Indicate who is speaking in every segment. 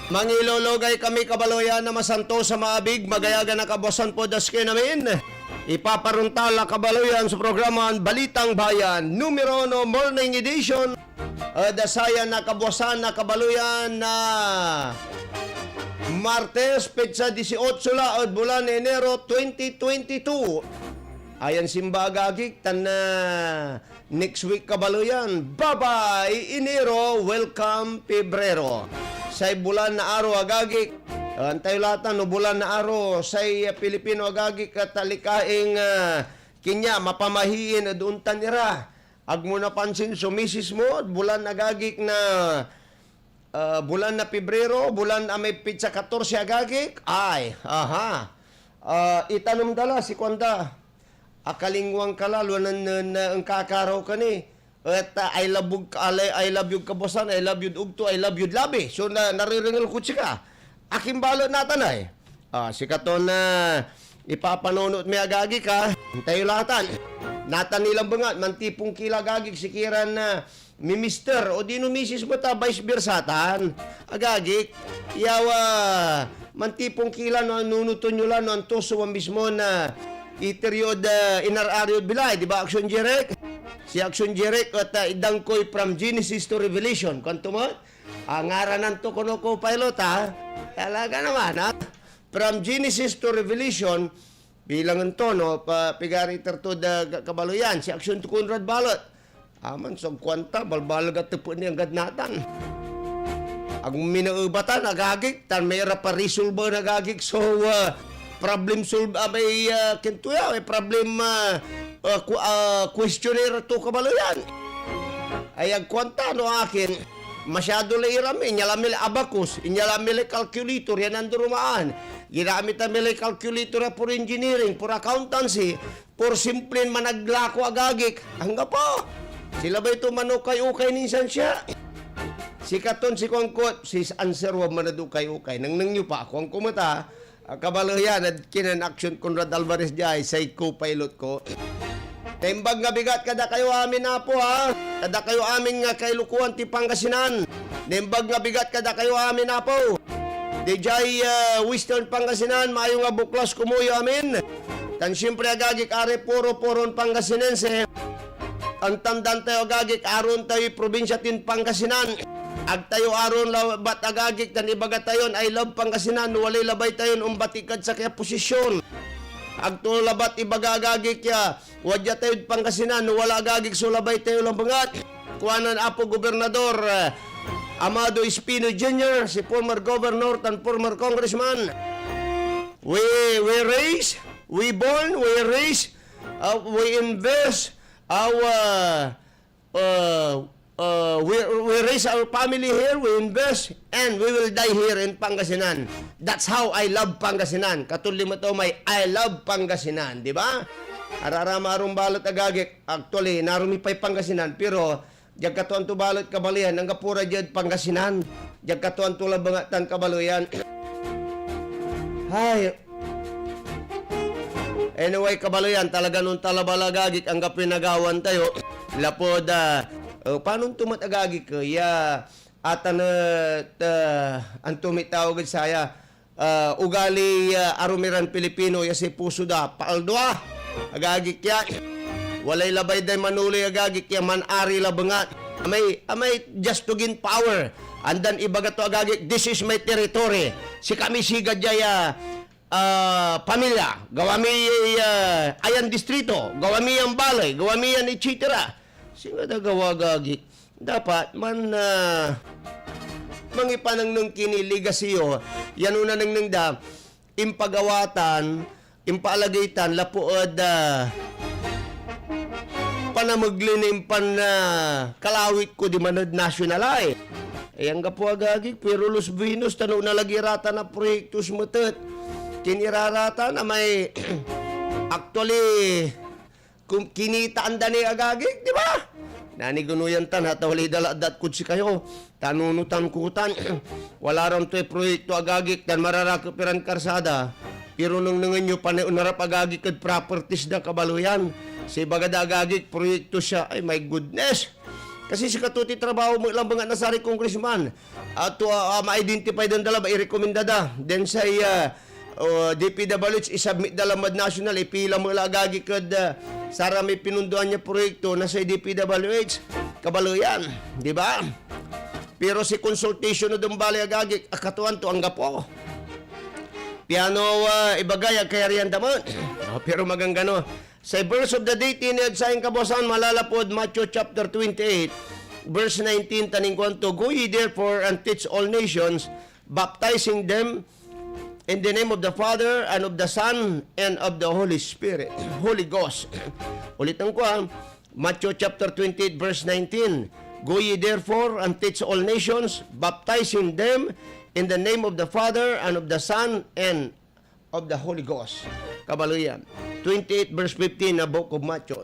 Speaker 1: Mangilologay kami kabaloyan na masanto sa maabig, magayagan na kabosan po daske namin. Ipaparuntala kabaloyan sa programan Balitang Bayan, numero 1 morning edition. Dasayan na kabosan na kabaloyan na Martes, petsa 18 laod bulan Enero 2022. Ayan simba agagik tan next week kabaloyan. Bye-bye Enero, welcome Pebrero. Say bulan na araw agagik. Antay latan no bulan na araw say Pilipino agagik katalikaing kinya mapamahiin doon tanira. Ag mo na pansin sumisis mo bulan agagik na bulan na Pebrero, bulan na may pizza 14 agagik. Ay, aha. Itanong dala si Kwanda. Akalingwang kalalo ang kakaraw ka ni. At I love you kabosan, I love you ugto, I love you labi. So nariringal ko ka. Aking balot natin ay. Si katon na ipapanunot may agagi ka. Tayo latan. Natan nilang bangat, mantipong kilagagig si Kiran na mi mister o di no misis mo ta vice versatan. Agagik. Yawa mantipong kila no nunuton nyo lang no anto so mismo na iteryod inararyod bilay. Di ba Action Jerek? Si Action Jerek at idangkoy from Genesis to Revelation. Kanto mo? Ngaranan to kuno ko pilot ha. Talaga naman ha. From Genesis to Revelation, bilang ito no, pigari terto da kabaloyan. Si Action to Conrad Balot. Aman sa kwanta, balbalagat po niyang gadnatan. Ang minaubatan, nagagik, tan may raparisulbo nagagik. So, problem solve, may kintuya, may problem questionnaire to kabaloyan. Ay ang kwanta no akin masyado la irami inyalamil abacus inyalamil calculator yan ang durumaan ginamit amil calculator for engineering for accountancy for simple managlako agagik hangga po sila ba ito manukay-ukay ninsan siya si katon si kongkot si answer wa manadukay-ukay nang nyo pa kung kumata kabaloyan at kinan Action Conrad Alvarez jay say co-pilot ko. Tembag nga bigat kada kayo amin na po ha. Kada kayo amin nga kay Lukuan ti Pangasinan. Tembag nga bigat kada kayo amin na po. Dijay Western Pangasinan maayo nga buklas kumuyo amin. Tan siyempre agagik are puro-puron Pangasinense. Ang tandan tayo agagik aron tayo probinsya tin Pangasinan. Ag tayo aron labat agagik tan ibaga tayon I love Pangasinan walay labay tayon umbatikad sa kaya posisyon. Ag to labat ibaga agagik ya wadya tayo Pangasinan, wala agagig sulabay tayo lang bangat. Kuwanan Apo Gobernador Amado Espino Jr., si former governor and former congressman. We raise, we born, we raise, we invest we raise our family here, we invest, and we will die here in Pangasinan. That's how I love Pangasinan. Katuli mo to may I love Pangasinan, di ba? Ararama arong balot agagik. Actually, narumipay Pangasinan. Pero, jag katuan to balot kabalian. Ang kapura jad Pangasinan. Jag katuan to labangatan kabaloyan. Hay. Anyway, kabaloyan. Talaga nung talabalagagik ang kapinagawan tayo. Lapod, paano tumatagagik ko? Atan ang tumitawag saya. Ugali arumiran Pilipino. Yasi puso da. Paaldwa. Agagik yan. Walay labay day manuloy agagik yan. Man-ari labangat. Amay just to gain power. Andan ibaga to agagik. This is my territory. Si kami siga jaya pamilya. Gawami ayan distrito. Gawami ang balay. Gawami yan etc. Singa da gawa agagik. Dapat man mangipanang nung kiniligasyo. Yan una nang da impagawatan impaalagaytan lapuod panamaglinim pan kalawit ko di manad national ay. Ayan ka po agagig pero Los Venus tanong nalagirata na proyektos matet. Kinirarata na may actually kung kinitaan da ni agagig, di ba? Nanigunuyan tan hatawali daladat kutsi kayo. Tanunutan kutan. Wala ron to'y proyekto agagig dan mararakipiran karsada. Pero nung nyo panunarap agagik at properties na kabaluyan. Si bagada agagik, proyekto siya. Ay, my goodness. Kasi si katuti trabaho mo ilang mga nasari congressman at ma-identify din dala, i-recommenda da. Then sa DPWH, isubmit dala mad national, ipila mo ilagagi kad sara may pinunduan niya proyekto na sa DPWH. Kabaluyan, di ba? Pero si consultation na dumbali agagi, akatuan to ang gapo. Piano ibagay kaya riyan damon. Pero maganggano. Sa verse of the day, tinid sa kabosan, malalapod, Matthew chapter 28, verse 19, taning kwanto, go ye therefore and teach all nations, baptizing them in the name of the Father, and of the Son, and of the Holy Spirit, Holy Ghost. Ulitan ko Matthew chapter 28, verse 19, go ye therefore and teach all nations, baptizing them in the name of the Father, and of the Son, and of the Holy Ghost. Kabaluyan. 28 verse 15 na book of Matthew.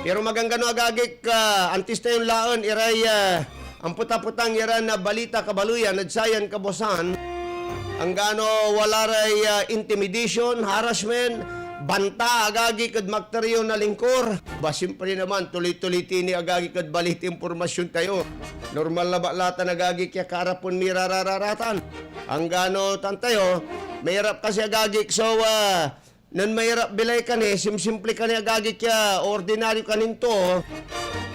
Speaker 1: Pero maganggano agagik antis na yung laon iray ang puta-putang iran na balita kabaluyan nagsayan kabosan ang gano wala ray intimidation, harassment, banta agagi kad magtaryo na lingkor. Ba simpre naman tuloy-tuloy tini agagi kad balit impormasyon tayo. Normal na baklatan agagi kaya karapon mirarararatan. Ang gano tantayo, mahirap kasi agagi so nan mahirap bilay ka ni, simple ka ni agagi kya, ordinaryo ka ninto,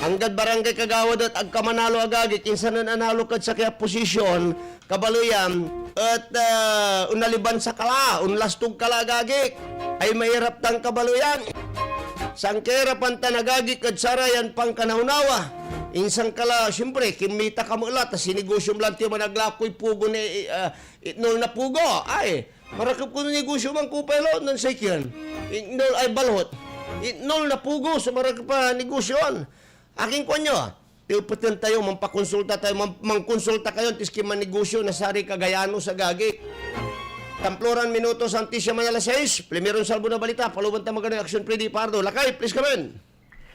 Speaker 1: hanggat barangay kagawad at agkamanalo agagi, kinsan nan analo kad sa kaya posisyon, kabaluyan, at unaliban sa kala, unlastog kala agagi, ay mahirap tang kabaluyan. Sangkera pantanagagi kad sarayan pang kanaunawa, insang kala, siyempre, kimita ka mo ulat, sinegosyo mo lang tiyo managlakoy pugo ni itnol na pugo, ay, marakap ko na negosyo mang kupelo ng sekyan. Itnol ay balhot. Itnol na pugo sa marakap pa negosyon. Aking konyo, tiuputin tayo, mampakonsulta tayo, mangkonsulta kayo, tiski man negosyo na sari kagayano sa gagi. Tamploran minutos antis siya may alas 6. Primeron salbo na balita, paluban tayo magandang aksyon, Freddy Pardo. Lakay, please come in.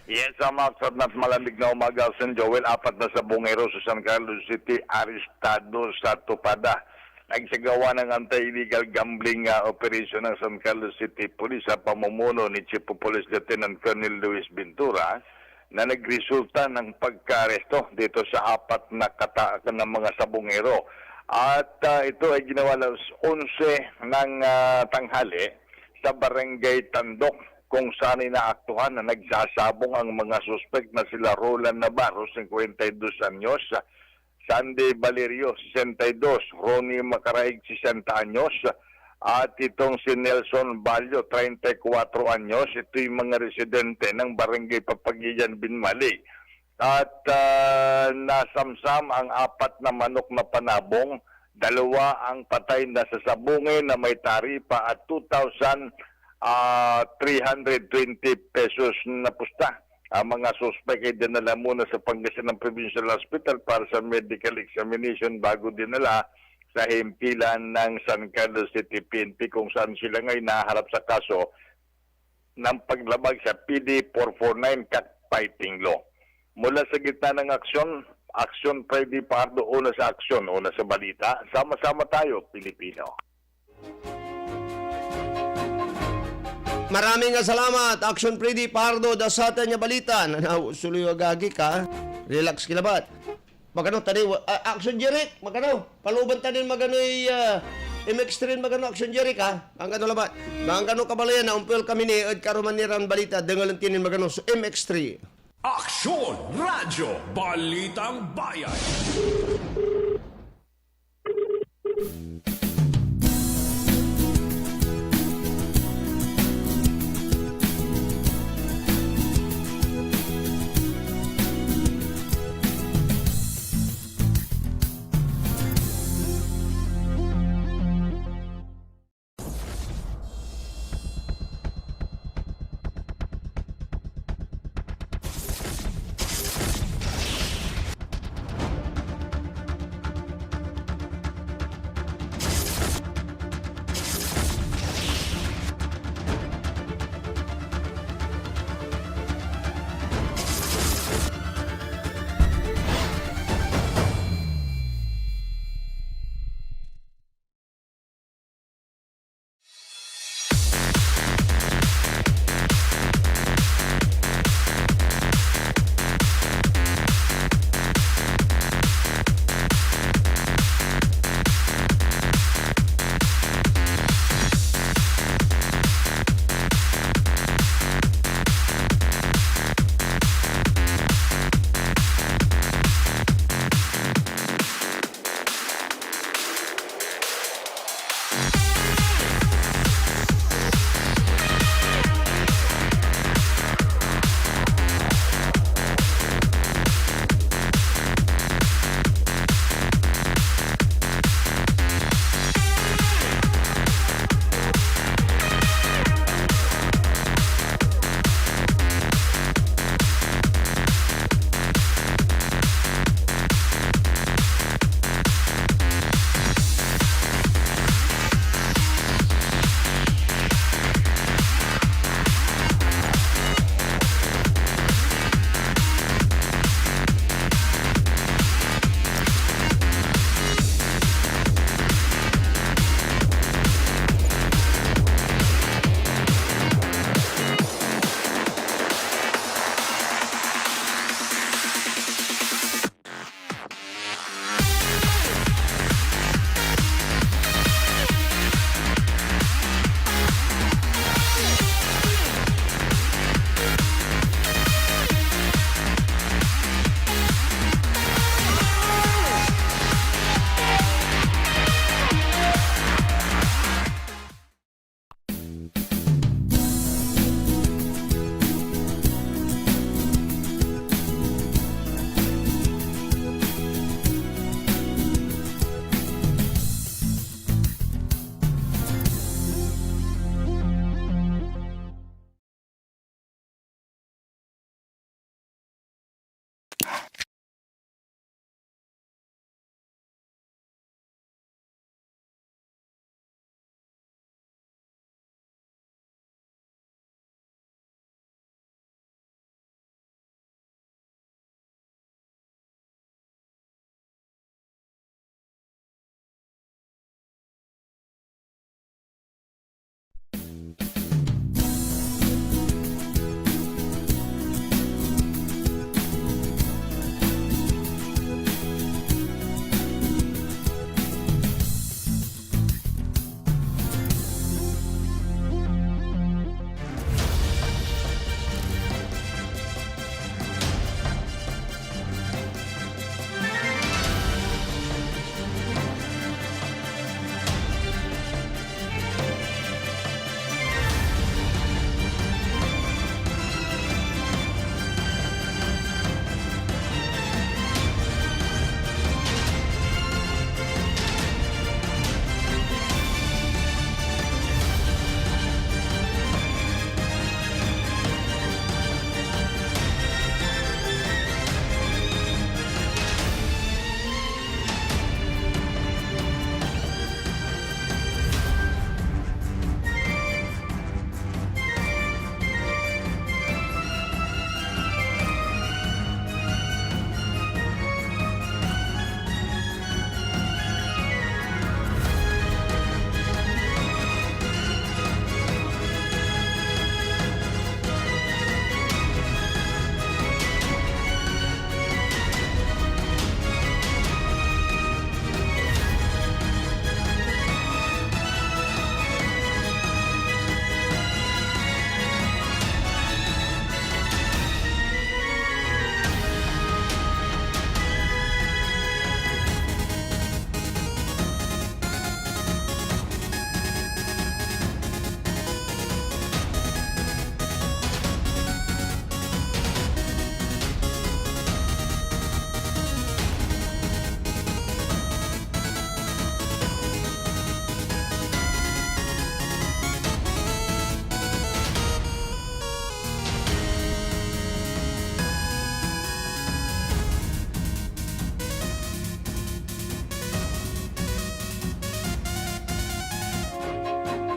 Speaker 2: Yes, maksad na malamig na umaga, San Joel, 4 na sa bungero sa San Carlos City, arestado sa Tupada. Nagsagawa ng anti-illegal gambling operation ng San Carlos City Police sa pamumuno ni Chief of Police Lieutenant Colonel Luis Ventura na nagresulta ng pagka-aresto dito sa 4 na ng mga sabungero. At ito ay ginawa alas 11 ng tanghali sa Barangay Tandok kung saan inaaktuhan na nagsasabong ang mga suspect na sila Roland Navarro, 52 anyos, Sandy Valerio, 62, Ronnie Macaraig, 60 anyos, at itong si Nelson Balyo, 34 anyos. Ito yung mga residente ng Barangay Papagiyan, Binmali. At nasamsam ang 4 na manok na panabong, 2 ang patay na sasabungin na may taripa at 2,320 pesos na pusta. Ang mga suspect ay dinala muna sa Pangasinan Provincial Hospital para sa medical examination bago dinala sa himpilan ng San Carlos City PNP kung saan sila ngayon naharap sa kaso ng paglabag sa PD 449 catfighting law. Mula sa gitna ng aksyon Freddy Pardo, una sa aksyon, una sa balita, sama-sama tayo, Pilipino.
Speaker 1: Maraming salamat, Action Freddy Pardo, da sa atin niya balita. Suloy agagi ka, relax kilabat. Magano tani, Action Jeric, magano, paluban tanin magano'y MX3 magano, Action Jeric ha. Ang gano labat, ang gano kabalayan na umpil kami ni Ed Karumaniran balita, dengalan tinin magano, so MX3.
Speaker 3: Aksyon Radyo Balitang Bayan.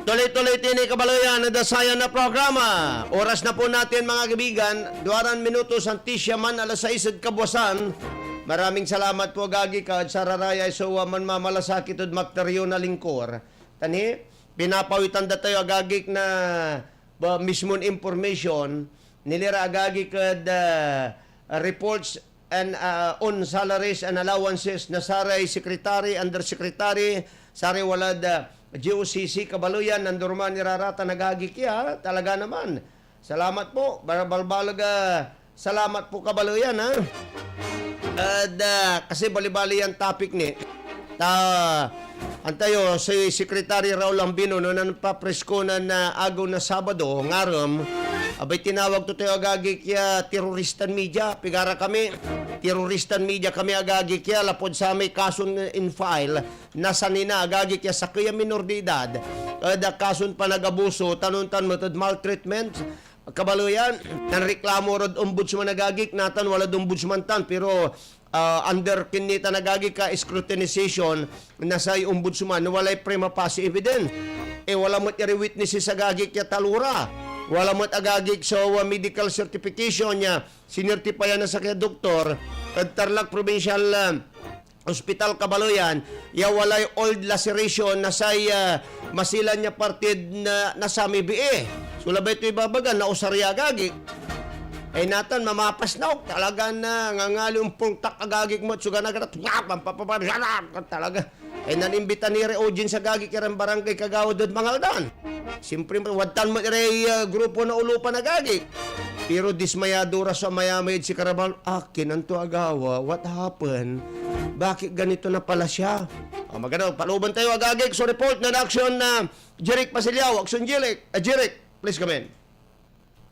Speaker 1: Tuloy-tuloy tini kabaloyan na dasayan na programa. Oras na po natin mga kaibigan. 2 minutos ang tisya man alas 6 kabwasan. Maraming salamat po gagi ka sa raraya so man mamalasakit od makteryo na lingkor. Tani, pinapawitan da tayo agagik na mismon information nilira agagi kad reports and on salaries and allowances na saray secretary, undersecretary, saray walad GOCC Kabaloyan, nandurman nirarata nagagik ya, talaga naman. Salamat po, balbalaga, salamat po Kabaloyan ha. At kasi bali-bali ang topic ni antayo si Secretary Raul Ambino no nanpapresko na agaw na Sabado ngaram abay tinawag to tayo agagik ya teroristan media pigara kami teroristan media kami agagik ya lapod sa may kason in file nasa nina agagik ya sa kaya minor de edad da kason pa nagabuso tanuntan metod maltreatment Kabaloyan nanreklamo rod ombudsman nagagik natan wala ombudsman tan pero under kinita nagagi ka scrutinization na sa ombudsman walay prima facie evidence. Wala mo't i-witnesses sa gagik ya talura. Wala mo't agagik so medical certification niya. Sinertipayan na sa kaya doktor. At Tarlac Provincial Hospital Kabaloyan, ya walay old laceration na sa masilan niya partid na nasami BE. So labay ito ibabagan na usarya gagik. Natan, mamapas na talaga na ngangali pungtak agagik mo at suga nagarat talaga. Nanimbitan ni Reogin sa gagik kirang barangay Kagawad at Mangaldan. Siyempre, wadtan mo grupo na ulupan na gagik. Pero dismayado ra sa mayamayad si Carabal, akin ang to agawa, what happened? Bakit ganito na pala siya? Maganda, paluban tayo agagik. So report na action na Jeric Pasilyao, action Jeric, please come in.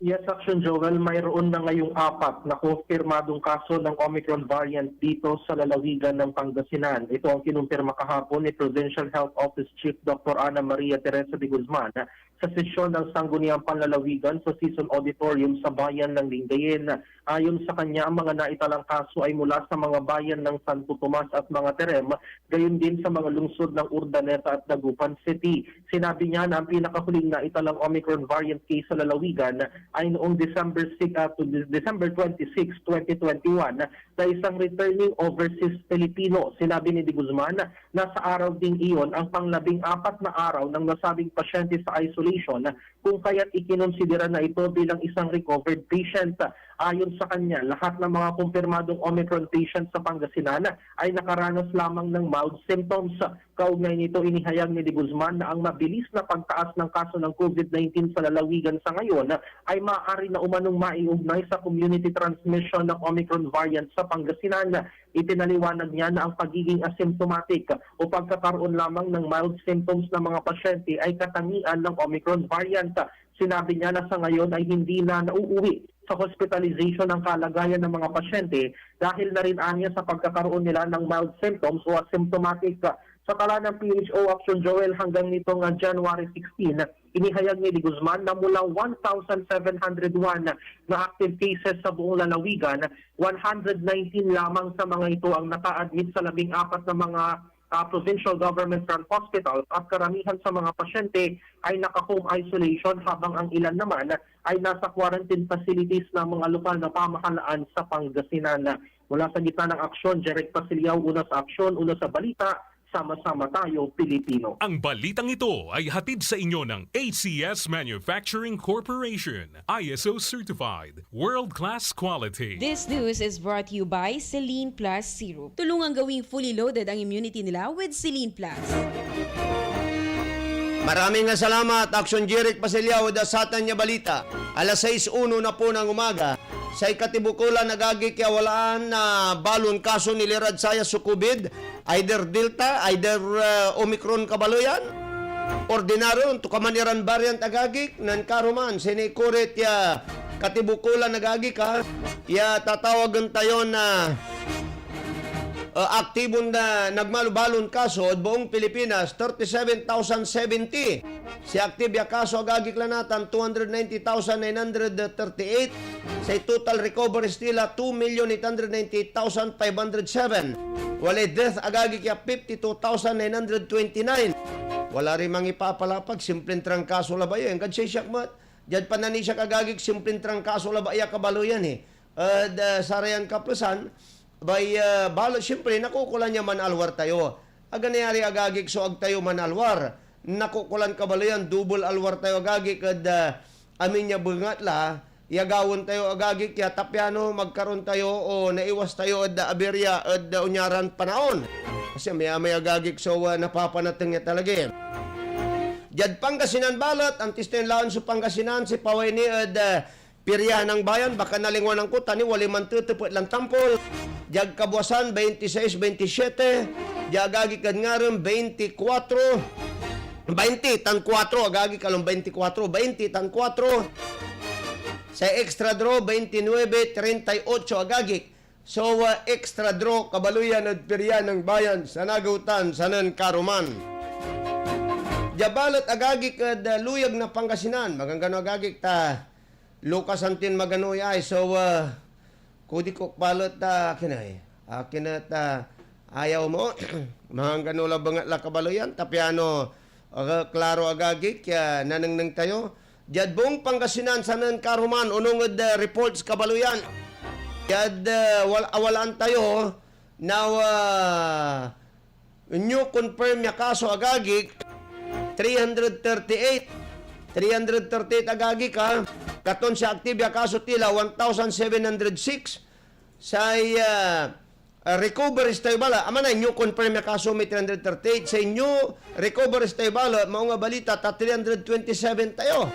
Speaker 4: Yes, Action Joel, mayroon na ngayong 4 na kumpirmadong kaso ng Omicron variant dito sa lalawigan ng Pangasinan. Ito ang kinumpirma kahapon ni Provincial Health Office Chief Dr. Ana Maria Teresa de Guzman sa sesyon ng Sangguniang Panlalawigan sa Season Auditorium sa bayan ng Lingayen. Ayon sa kanya, ang mga naitalang kaso ay mula sa mga bayan ng Santo Tomas at mga Terem, gayon din sa mga lungsod ng Urdaneta at Dagupan City. Sinabi niya na ang pinakahuling naitalang Omicron variant case sa lalawigan ay noong December 26, 2021 na isang returning overseas Filipino. Sinabi ni De Guzman na sa araw ding iyon ang pang-14 na araw ng nasabing pasyente sa isolation kung kaya't ikinonsidera na ito bilang isang recovered patient. Ayon sa kanya, lahat ng mga kumpirmadong Omicron patients sa Pangasinan ay nakaranas lamang ng mild symptoms. Kaugnay nito, inihayag ni De Guzman na ang mabilis na pagtaas ng kaso ng COVID-19 sa lalawigan sa ngayon ay maaari na umanong maiugnay sa community transmission ng Omicron variant sa Pangasinan. Ipinaliwanag niya na ang pagiging asymptomatic o pagkakaroon lamang ng mild symptoms ng mga pasyente ay katangian ng Omicron variant. Sinabi niya na sa ngayon ay hindi na nauuwi sa hospitalization ng kalagayan ng mga pasyente dahil na rin anya sa pagkakaroon nila ng mild symptoms o asymptomatic. Sa tala ng PHO Action Joel hanggang nitong January 16, inihayag ni De Guzman na mula 1,701 na active cases sa buong lalawigan, 119 lamang sa mga ito ang naka-admit sa 14 na mga provincial government-run hospitals at karamihan sa mga pasyente ay naka-home isolation habang ang ilan naman ay nasa quarantine facilities ng mga lokal na pamahalaan sa Pangasinan. Mula sa gitna ng aksyon, Jeric Pasilyao, una sa aksyon, una sa balita, sama-sama tayo, Pilipino.
Speaker 3: Ang balitang ito ay hatid sa inyo ng ACS Manufacturing Corporation. ISO certified. World-class quality.
Speaker 5: This news is brought to you by Celine Plus Syrup. Tulungang gawing fully loaded ang immunity nila with Celine Plus.
Speaker 1: Maraming salamat, Action Jeric Pasilyao, dasatan niya balita. Alas 6:01 na po ng umaga. Sa ikatibukulan nagagi kaya walaan na balon kaso nilirad saya sa COVID, either Delta, either Omicron Kabaloyan, ordinaryo, tukamaniran variant agagik, nan karuman, sinikurit ya katibukulan nagagi ka, ya tatawagan tayo na aktibong na nagmalubalon kaso at buong Pilipinas, 37,070. Si aktibe kaso agagik lanatan, 290,938. Sa total recovery stila, 2,898,507. Walay death agagik ya 52,929. Wala rin mang ipapalapag, simpleng trangkaso labay yan. Kad siya mat, dyan pa na ni siya kagagik, simpleng trangkaso labay kabalo yan eh. Sarayan kaplasan, bay balo, siyempre, nakukulan niya man alwar tayo. Aga nangyari agagik, so ag tayo man alwar. Nakukulan kabalo yan, double alwar tayo agagik, kad amin niya bungat la, yagawon tayo agagik, ya tapyano, magkaroon tayo, o naiwas tayo, ad aberya, ad unyaran panaon. Kasi may agagik, so napapanatang niya talaga yan. Jad Pangasinan balot, ang tistayin laon sa Pangasinan, si Paway ni piryahan ng bayan, baka nalingwan ng kuta ni wali man tutupot lang tampol. Jag Kabuasan, 26-27. Jag agikan nga rin, 24. 20 tan 4, agagi kalong 24. 20 tan 4. Sa extra draw, 29-38 agagik. So, extra draw, kabaluyan at piryahan ng bayan sa nagutan sa Karuman. Jabalot agagik luyag na Pangasinan. Magangano agagik ta Lucas Antin Maganoy ay. So, kudi ko balot kinay. Kinat ayaw mo. Magangano labangat la kabaluyan. Tapiano, klaro agagik. Nanangnang tayo. Jadbong Pangasinan sa Karuman. Unong reports kabaluyan. Jad awalaan tayo. Now, new confirm niya kaso agagik. 338 agagi ka. Katon sa aktibya kaso tila 1,706. Say recoveries tayo bala. Ama na new confirm na kaso may 338. Say new recoveries tayo bala. Maunga balita ta 327 tayo.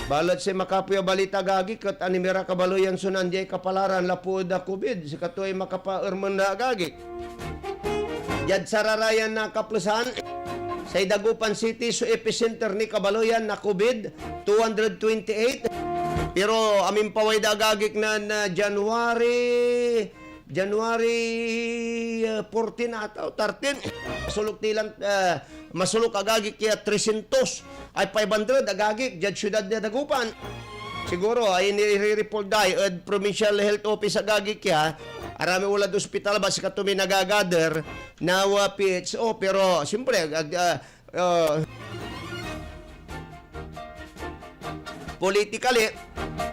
Speaker 1: Balot si makapuya balita gagi kat animira kabaloyan sunan jay kapalaran lapud da COVID. Si katuay makapa-erman na gagi. Yad sararayan na kaplusan. Sa Dagupan City, so epicenter ni Kabaloyan na COVID, 228. Pero amin paway dagagik na January 14 ata o 13. Masulok agagik kaya 300 ay 500 agagik dyan syudad na Dagupan. Siguro ay nire-report dahil Provincial Health Office agagik kaya arami wala do hospital ba si katumi nagagather na PHO pero siyempre politically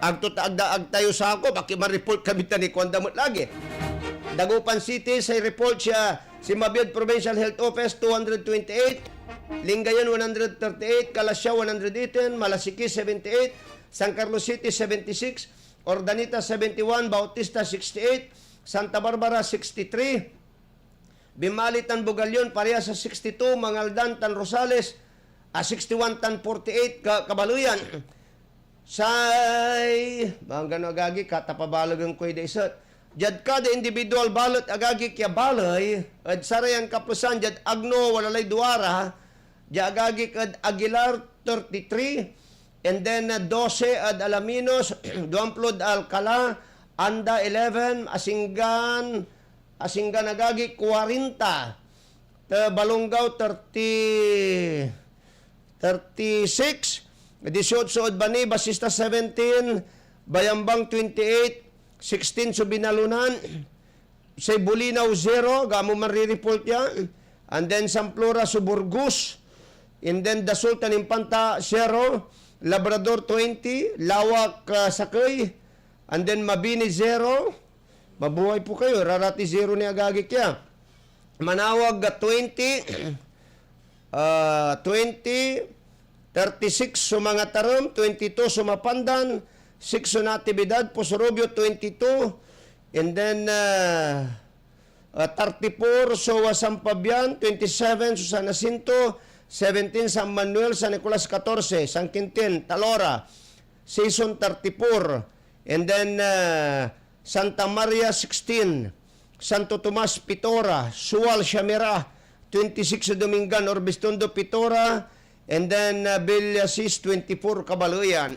Speaker 1: ag tayo sa ako baki ma-report kami tani kuandamot lagi. Dagupan City say report siya si Mabiyod Provincial Health Office 228, Lingayen 138, Kalasya 118, Malasiki 78, San Carlos City 76, Ordanita 71, Bautista 68, Santa Barbara 63, Bimalit tan Bugalyon pareha sa 62, Mangaldan tan Rosales 61 tan 48 Kabaluyan. Say bangano agagi katapabalagang koy desot. Jad kada individual balot agagi kya balay ad sarayan kapusan jad Agno walalay duara jad agagi kad Aguilar 33 and then 12 ad Alaminos Duamplod Alcala Anda 11, Asinggan agagi 40, Balongaw 36, 18 Bani, Basista 17, Bayambang 28, 16 Subinalunan, say Bulinaw 0, gamo marireport yan, and then Samplura Suburgus, and then the Sultan Infanta 0, Labrador 20, Lawak Sakay, and then Mabini 0. Mabuhay po kayo. Rarati 0 ni agagi kya. Manawag 20. 36 Sumangataram. 22 Sumapandan. 6 Natividad. Pusurubyo 22. And then 34 Sowa Sampabian. 27 Susana Cinto. 17 San Manuel. San Nicolas 14. San Quintin. Talora. Season 34. And then, Santa Maria 16, Santo Tomas Pitora, Sual Shamira, 26 Domingan, Orbistondo Pitora, and then Villasis 24 Kabaluyan.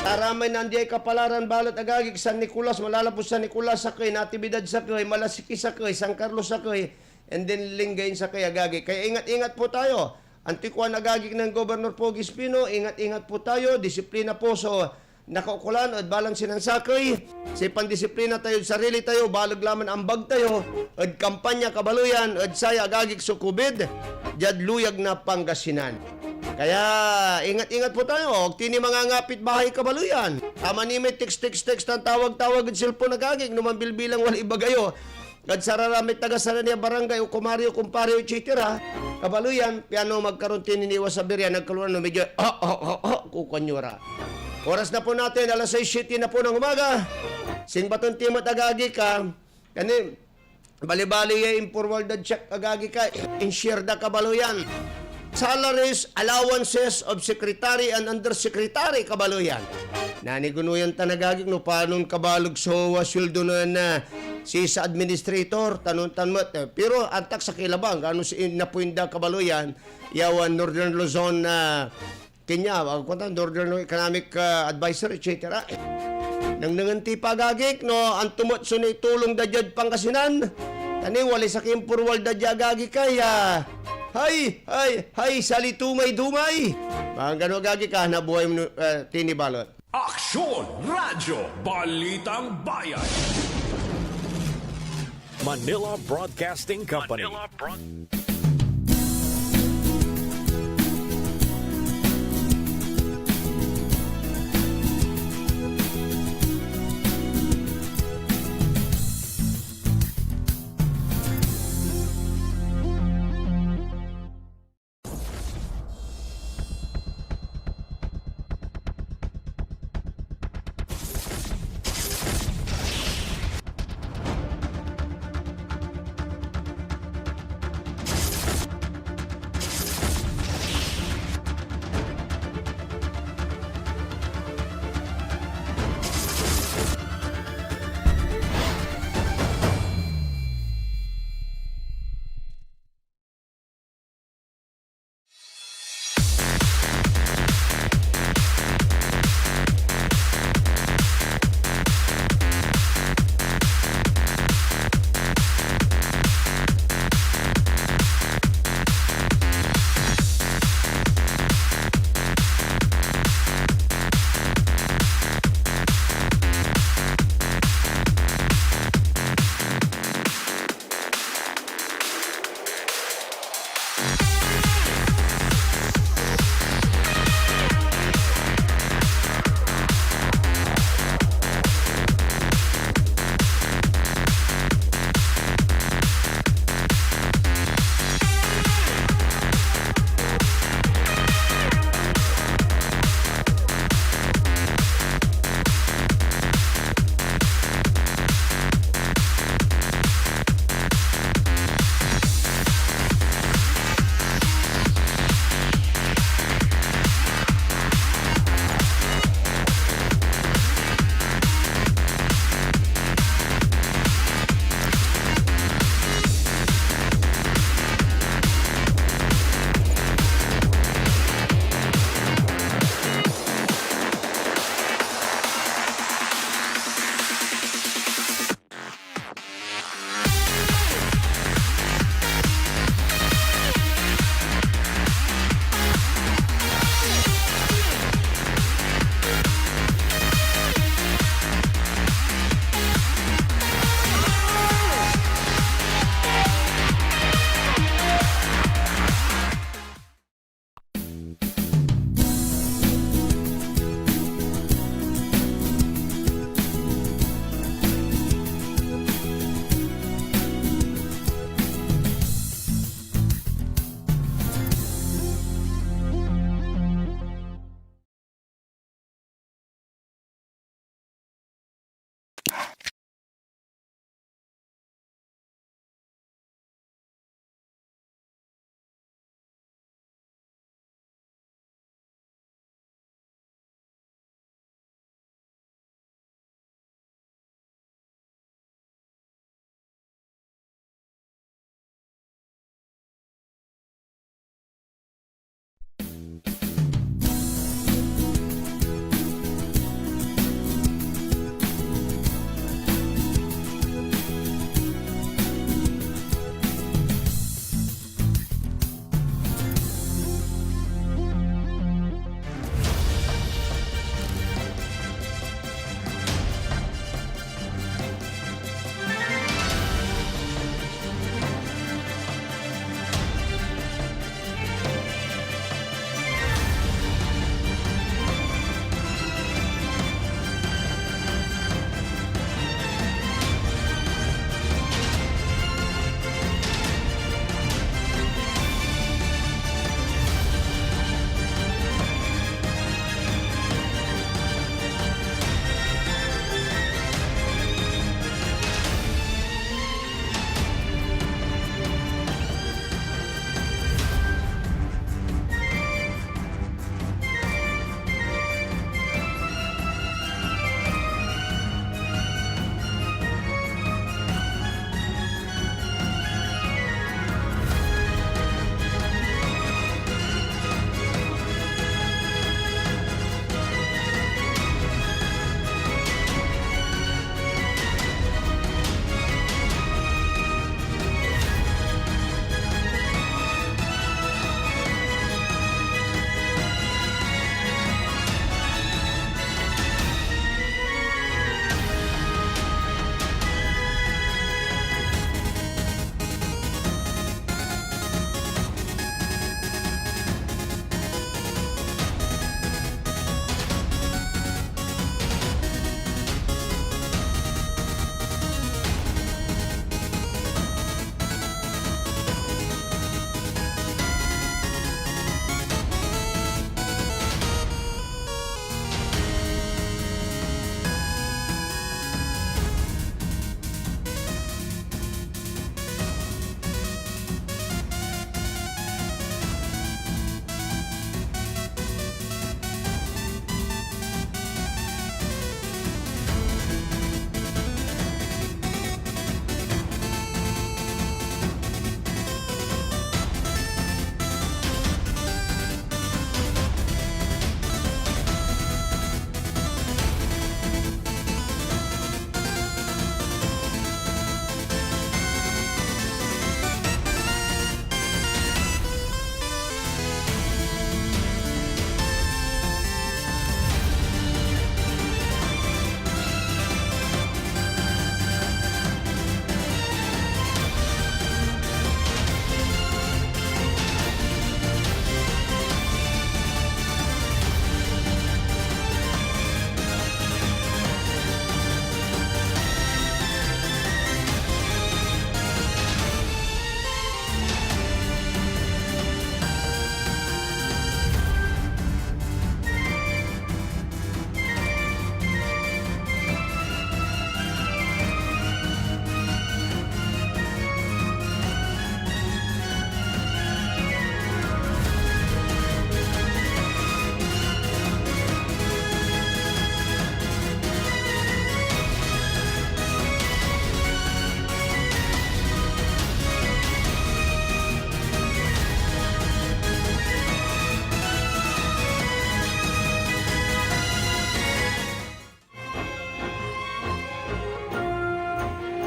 Speaker 1: Aramay nandiay kapalaran balot agagig San Nicolas, malalapos San Nicolas sakay, Natividad sakay, Malasiki sakay, San Carlos sakay, and then Lingayen sakay agagig. Kaya ingat-ingat po tayo. Antikuan agagig ng Governor Pogi Espino, ingat-ingat po tayo, disiplina po. So, nakaukulan at balang sinansakoy. Si pandisiplina tayo, sarili tayo, balag laman ambag tayo, at kampanya kabaluyan, at saya agagik sa COVID, jad luyag na Pangasinan. Kaya ingat-ingat po tayo. Og tini mga ngapit bahay kabaluyan. Tama ni may text ang tawag-tawag at cellphone nagagig numan bilbilang wala ibagayo. Kad sararamit taga sarania barangay o kumaryo kumpare etc. Kabaluyan piano magkaroon tininiwas sa birya nagkaluan no medyo kukonyura. Oras na po natin alas 6:07 na po ng umaga. Sing baton timot agagi ka. Kani bali-bali yung forward check agagi ka. Inshare da kabaluyan. Salaries, allowances of secretary and undersecretary kabaluyan. Nanigunuyan tanagagig no panon kabalog so sweldo na si sa administrator tanong-tanmot. Pero antak sa kilabang ano si napuinda kabaluyan yawan Northern Luzon na Kenya, Northern Economic Advisor etc. Nang nanganti pagagik no ang tumot sunay tulong dadyad Pangasinan. Tani wali sa kimpurwal dadya agagi kaya Hay, salitumay-dumay. Mga gano'n gagi ka, nabuhay mo tinibalot.
Speaker 6: Aksyon! Radyo! Balitang Bayan!
Speaker 7: Manila Broadcasting Company.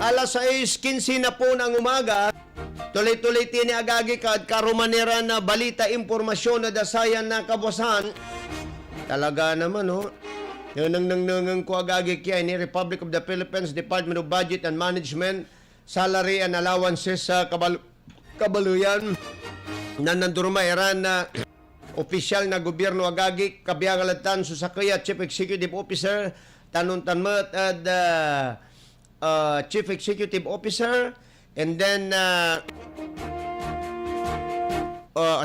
Speaker 1: alas 6:15 na po ng umaga. Tuloy-tuloy tini agagi kad karumanera na balita impormasyon na dasayan na kabusan. Talaga naman oh. Nang ko agagi kaya ni Republic of the Philippines Department of Budget and Management Salary and Allowances sa Kabaluyan na nandurumairan na opisyal na gobyerno agagi kabiyangalatan susakaya Chief Executive Officer tanuntanmet at Chief Executive Officer and then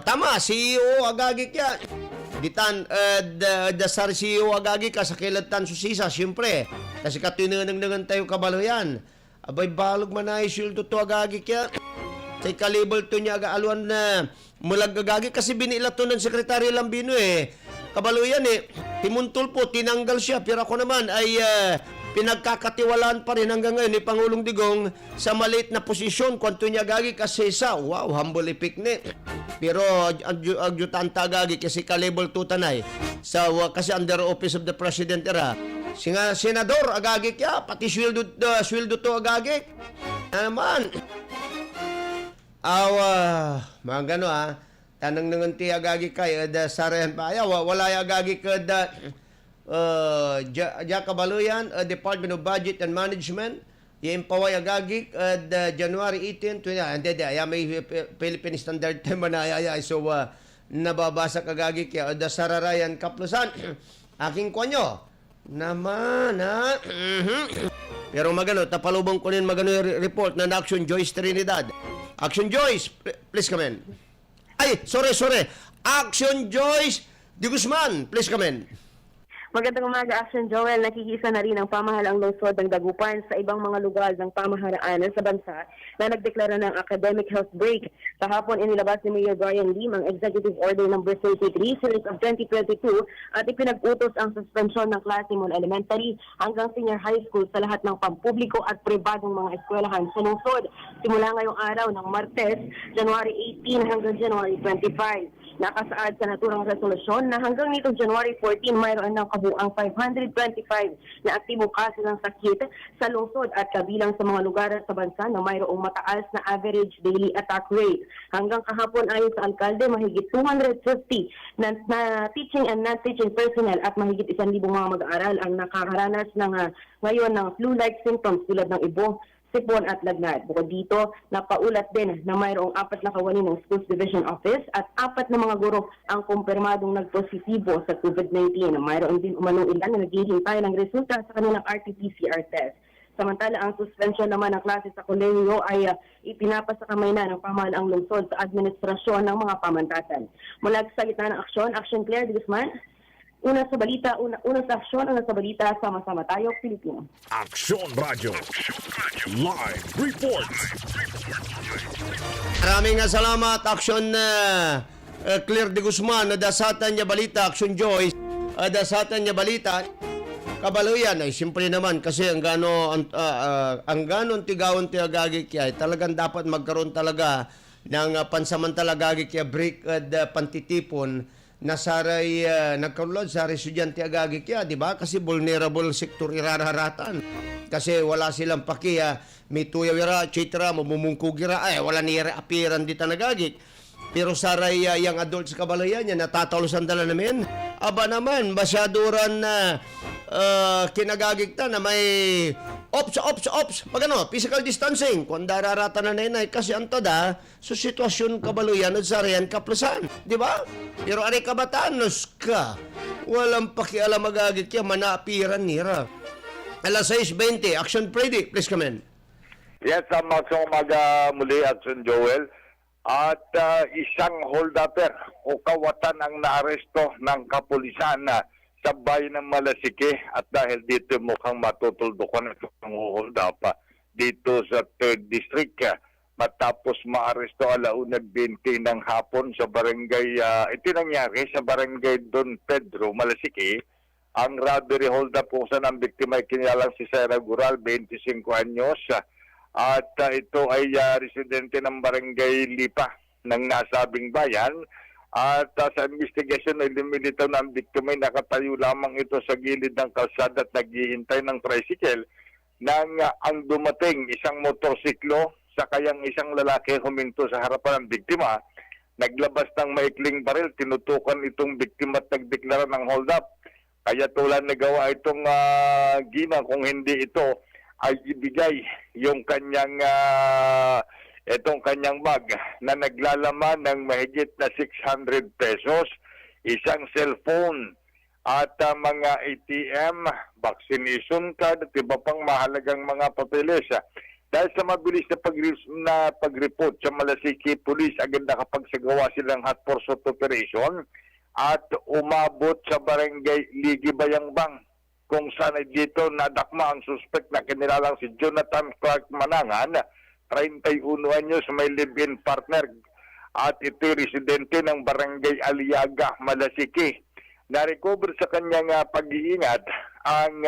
Speaker 1: tama CEO agagi kya ditan dasar CEO agagi ka sa kilatan susisa siyempre kasi katinanang tayo Kabaluyan abay balog man ay sildo to agagi kya say kalibol to niya agaaluan na mulag agagi kasi binila to ng Sekretaryo Lambino Kabaluyan timuntol po tinanggal siya pero ako naman ay pinagkakatiwalaan pa rin hanggang ngayon ni Pangulong Digong sa maliit na posisyon kwanto niya gagi kasi sa wow humble ipikni pero agyutanta gagi kasi kalibol tutanay sa kasi under office of the president era singa senador agagi kya pati sweldo to agagi naman mga gano tanang nangan ti agagi kay da sarayan pa wala agagi kada Kabaluyan Department of Budget and Management i-empaway agagi January 18 may Philippine Standard Time na so nababasa kagagi kaya da sararayan kaplusan aking konyo naman pero magano tapalubong ko rin magano report na Action Joyce Trinidad. Action Joyce please come in. Ay sorry Action Joyce Di Guzman please come in.
Speaker 8: Magandang umaga, Action Joel. Nakikisa na rin ang pamahalaang lungsod ng Dagupan sa ibang mga lugar ng pamahalaan sa bansa na nagdeklara ng academic health break. Kahapon inilabas ni Mayor Brian Lim ang Executive Order No. 33 Series of 2022 at ipinag-utos ang suspensyon ng klase mula elementary hanggang senior high school sa lahat ng pampubliko at pribadong mga eskwelahan sa lungsod. Simula ngayong araw ng Martes, January 18 hanggang January 25. Nakasaad sa naturang resolusyon na hanggang nitong January 14 mayroon ng kabuang 525 na aktibong kaso ng sakit sa lungsod at kabilang sa mga lugar sa bansa na mayroong mataas na average daily attack rate. Hanggang kahapon ayon sa alkalde, mahigit 250 na teaching and non-teaching personnel at mahigit 1,000 mga mag-aaral ang nakakaranas ng ngayon ng flu-like symptoms tulad ng ibo, sipon at lagnat. Bukod dito, napaulat din na mayroong 4 na kawani ng Schools Division Office at 4 na mga guro ang kumpirmadong nagpositibo sa COVID-19. Mayroon din umanong ilan na naghihintay ng resulta sa kanilang RT-PCR test. Samantala, ang suspension naman ng klase sa kolehiyo ay ipinapasa kamay na ng pamahalaang lungsod sa administrasyon ng mga pamantasan. Mula sa gitna ng aksyon, Action Claire de Guzman, una sa balita, una sa aksyon, una sa balita, sama-sama tayo, Pilipino.
Speaker 6: Aksyon Radio. Live report.
Speaker 1: Maraming salamat Action Claire de Guzman dasatan niya balita Action Joyce dasatan niya balita Kabaluyan ay siyempre naman kasi ang ganon tigawon ti agagi kaya talagang dapat magkaroon talaga ng pansamantala agagi kaya break at pantitipon na saray nagkaroon saray estudyante agagi kaya di ba kasi vulnerable sector irararatan kasi wala silang pakiya may tuyaw ira chitra mamumungkugira ay wala nira apiran di tanagagik pero saray yang adults Kabaluyan yan natatalosan dala namin aba naman masyaduran na kinagagikta na may ops magano physical distancing kung dararata na nanay kasi antada so sitwasyon Kabaluyan at sarayan kaplusan di ba pero ari kabataan ka walang pakialam magagik yan manapiran nira alas 6:20 Action Freddy please come in.
Speaker 2: Yes, sa umaga muli Action Joel. At isang hold-upper o kawatan ang naaresto ng kapulisan sa bayan ng Malasike at dahil dito mukhang matutuldukan ang hold-up dito sa 3rd District matapos maaresto 1:20 ng hapon sa barangay ito nangyari sa barangay Don Pedro, Malasike. Ang robbery hold-up kung saan ang biktima ay kinilalang si Sarah Gural, 25 anyos. At ito ay residente ng barangay Lipa ng nasabing bayan. At sa investigation ay lumilitaw na ang biktima ay nakatayo lamang ito sa gilid ng kalsada at naghihintay ng tricycle nang ang dumating isang motorsiklo sa kayang isang lalaki huminto sa harapan ng biktima, naglabas ng maikling baril, tinutukan itong biktima at nagdeklara ng hold up. Kaya tulan nagawa itong Gina kung hindi ito ay ibigay yung kanyang itong kanyang bag na naglalaman ng mahigit na 600 pesos, isang cellphone at mga ATM, vaccination card at iba pang mahalagang mga papeles. Dahil sa mabilis na pag-report sa Malasiki Police, agad nakapagsagawa silang hot pursuit operation at umabot sa barangay Ligibayang Bang, kung saan ay dito nadakma ang suspect na kinilalang si Jonathan Clark Manangan, 31 anyos, may live-in partner, at ito'y residente ng barangay Aliaga, Malasiki. Na-recover sa kanyang pag-iingat ang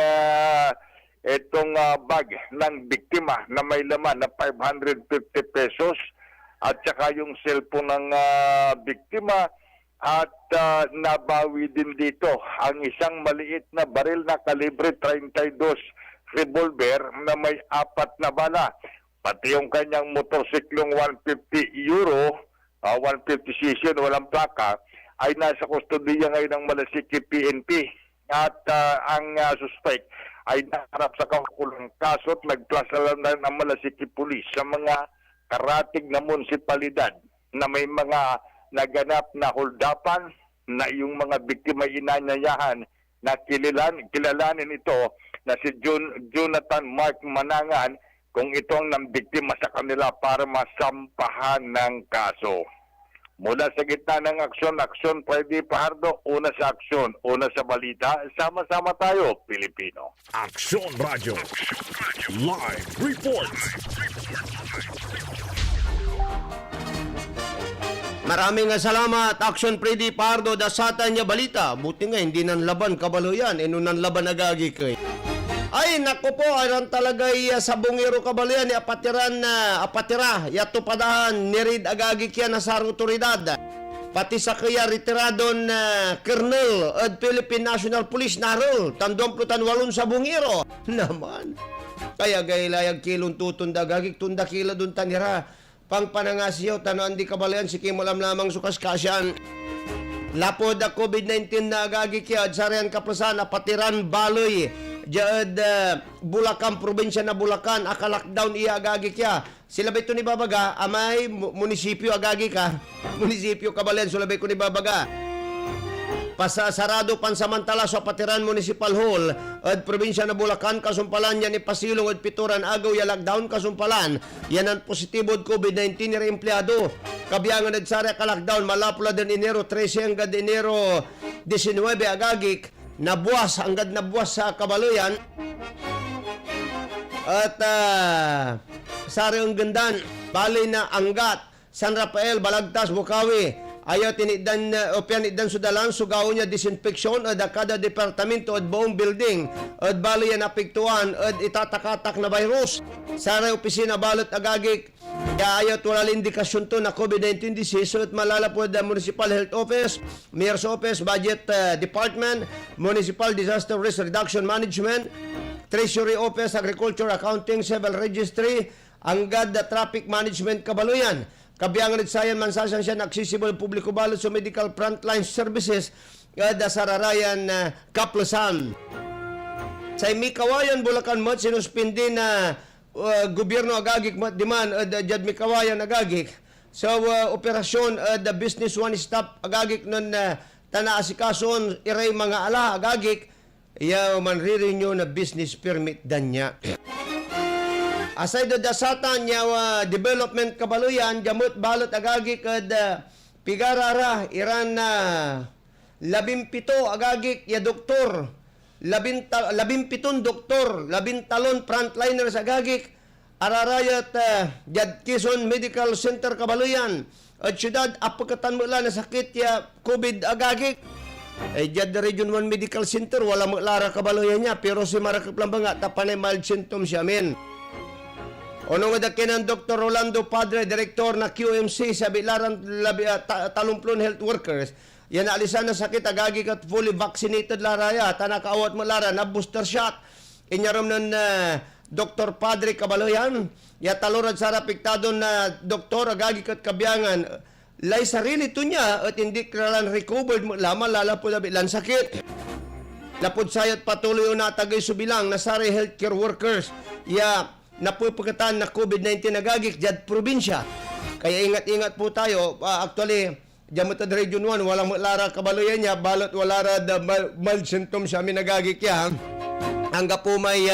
Speaker 2: itong bag ng biktima na may laman na 550 pesos at saka yung cellphone ng biktima, at nabawi din dito ang isang maliit na baril na kalibre 32 revolver na may 4 na bala, pati yung kanyang motorsiklong 150 euro, 150cc na walang plaka, ay nasa kustodiya ngayon ng Malasiki PNP, at ang suspect ay naharap sa kakulang kaso at nagplasalan na ng Malasiki Police sa mga karatig na munisipalidad na may mga naganap na holdapan na yung mga biktima inanyayahan na kilalanin ito na si Jonathan Mark Manangan kung ito ang nambiktima sa kanila para masampahan ng kaso. Mula sa gitna ng aksyon, Freddy Pajardo, una sa aksyon, una sa balita, sama-sama tayo, Pilipino.
Speaker 6: Aksyon Radio. Live reports.
Speaker 1: Maraming salamat, Action Freddy Pardo, dasatan niya balita. Buti nga, hindi nan laban kabalo yan. Inunan laban agagi kay. Ay, naku po, aran talagay sa bungero kabalo yan. Apatira, yatupadahan, nirid agagi kya na sa autoridad. Pati sa kaya retiradon Colonel at Philippine National Police narol. Tandong plutan walon sa bungero. Naman. Kaya gaylayag kilong tutunda, gagik tunda kila dun tanira. Pang panangasiyaw, tanoan di kabalayan, sikim mo lamang sukas kasyan. Lapod na COVID-19 na agagi kaya, sarian kaplasan, apatiran baloy, diyan Bulacan, probinsya na Bulacan, aka-lockdown iya agagi kaya. Sila ba ito ni Babaga, amay munisipyo agagi ka, munisipyo kabalayan, sila ba ito ni Babaga. Pasasarado pansamantala sa Patiran Municipal Hall at probinsya na Bulacan, kasumpalan yan ni Pasilong at Pituran agaw ya lockdown kasumpalan yan ang positibo at COVID-19 ni empleyado kabiyangan at sarya ka lockdown malapula din Enero 13 hanggang Enero 19 agagik nabuwas hanggang nabuwas sa Kabaluyan at sarya ang gandan bali na Angat, San Rafael, Balagtas, Bukawi. Ayaw tinidan opian idan sudalan sugaw niya disinfeksyon at kada departamento at buong building at bali yan apektuhan at itatakatak na virus. Sa opisina balot agagik kaya ayaw wala indikasyon to na COVID-19 disease at malalapod ang Municipal Health Office, Mayor's Office, Budget Department, Municipal Disaster Risk Reduction Management, Treasury Office, Agriculture, Accounting, Civil Registry, Anggad Traffic Management Kabaluyan. Kabiyangan at sayan mansasan siya na accessible publiko balot sa medical frontline services da sararayan Kaplasan. Sa Mikawayan, Bulacan mat sinuspindi na gobyerno agagik mat diman jad Mikawayan agagik. So operasyon the business one stop agagik nun tanaasikason iray mga ala agagik iya manre-renew na business permit danya. Aside do dasatan niya development kabaluyan gamot balot agagik kad pigarara iran na 17 agagik ya doktor 17 doktor 13 frontliners agagik ararayat jad Quezon Medical Center kabaluyan at syudad apakatan mo na sakit ya COVID agagik jad Region 1 Medical Center wala maglara kabaluyan niya pero si marakap lang ba nga tapanay mild symptoms siya men. Ono nga dakinan Dr. Rolando Padre, Direktor na QMC sa Bilaran Talumplon Health Workers. Yan alisan na sakit agagi kat fully vaccinated laraya. Tanakaawat mo lara na booster shot. Inyaram ng Dr. Padre Kabaloyan, ya talurad sa apektado na doktor agagi kat kabyangan, lay sarili to niya at hindi kralan recovered laman lalapod lan sakit. Lapod sayot patuloy na tagay subilang nasari healthcare workers ya napupagatan na COVID-19 nagagik jad probinsya. Kaya ingat-ingat po tayo. Actually, Jamatad Region 1, walang lara kabaloyan niya, balot wala ra mild symptoms siya minagagik ya. Hangga po may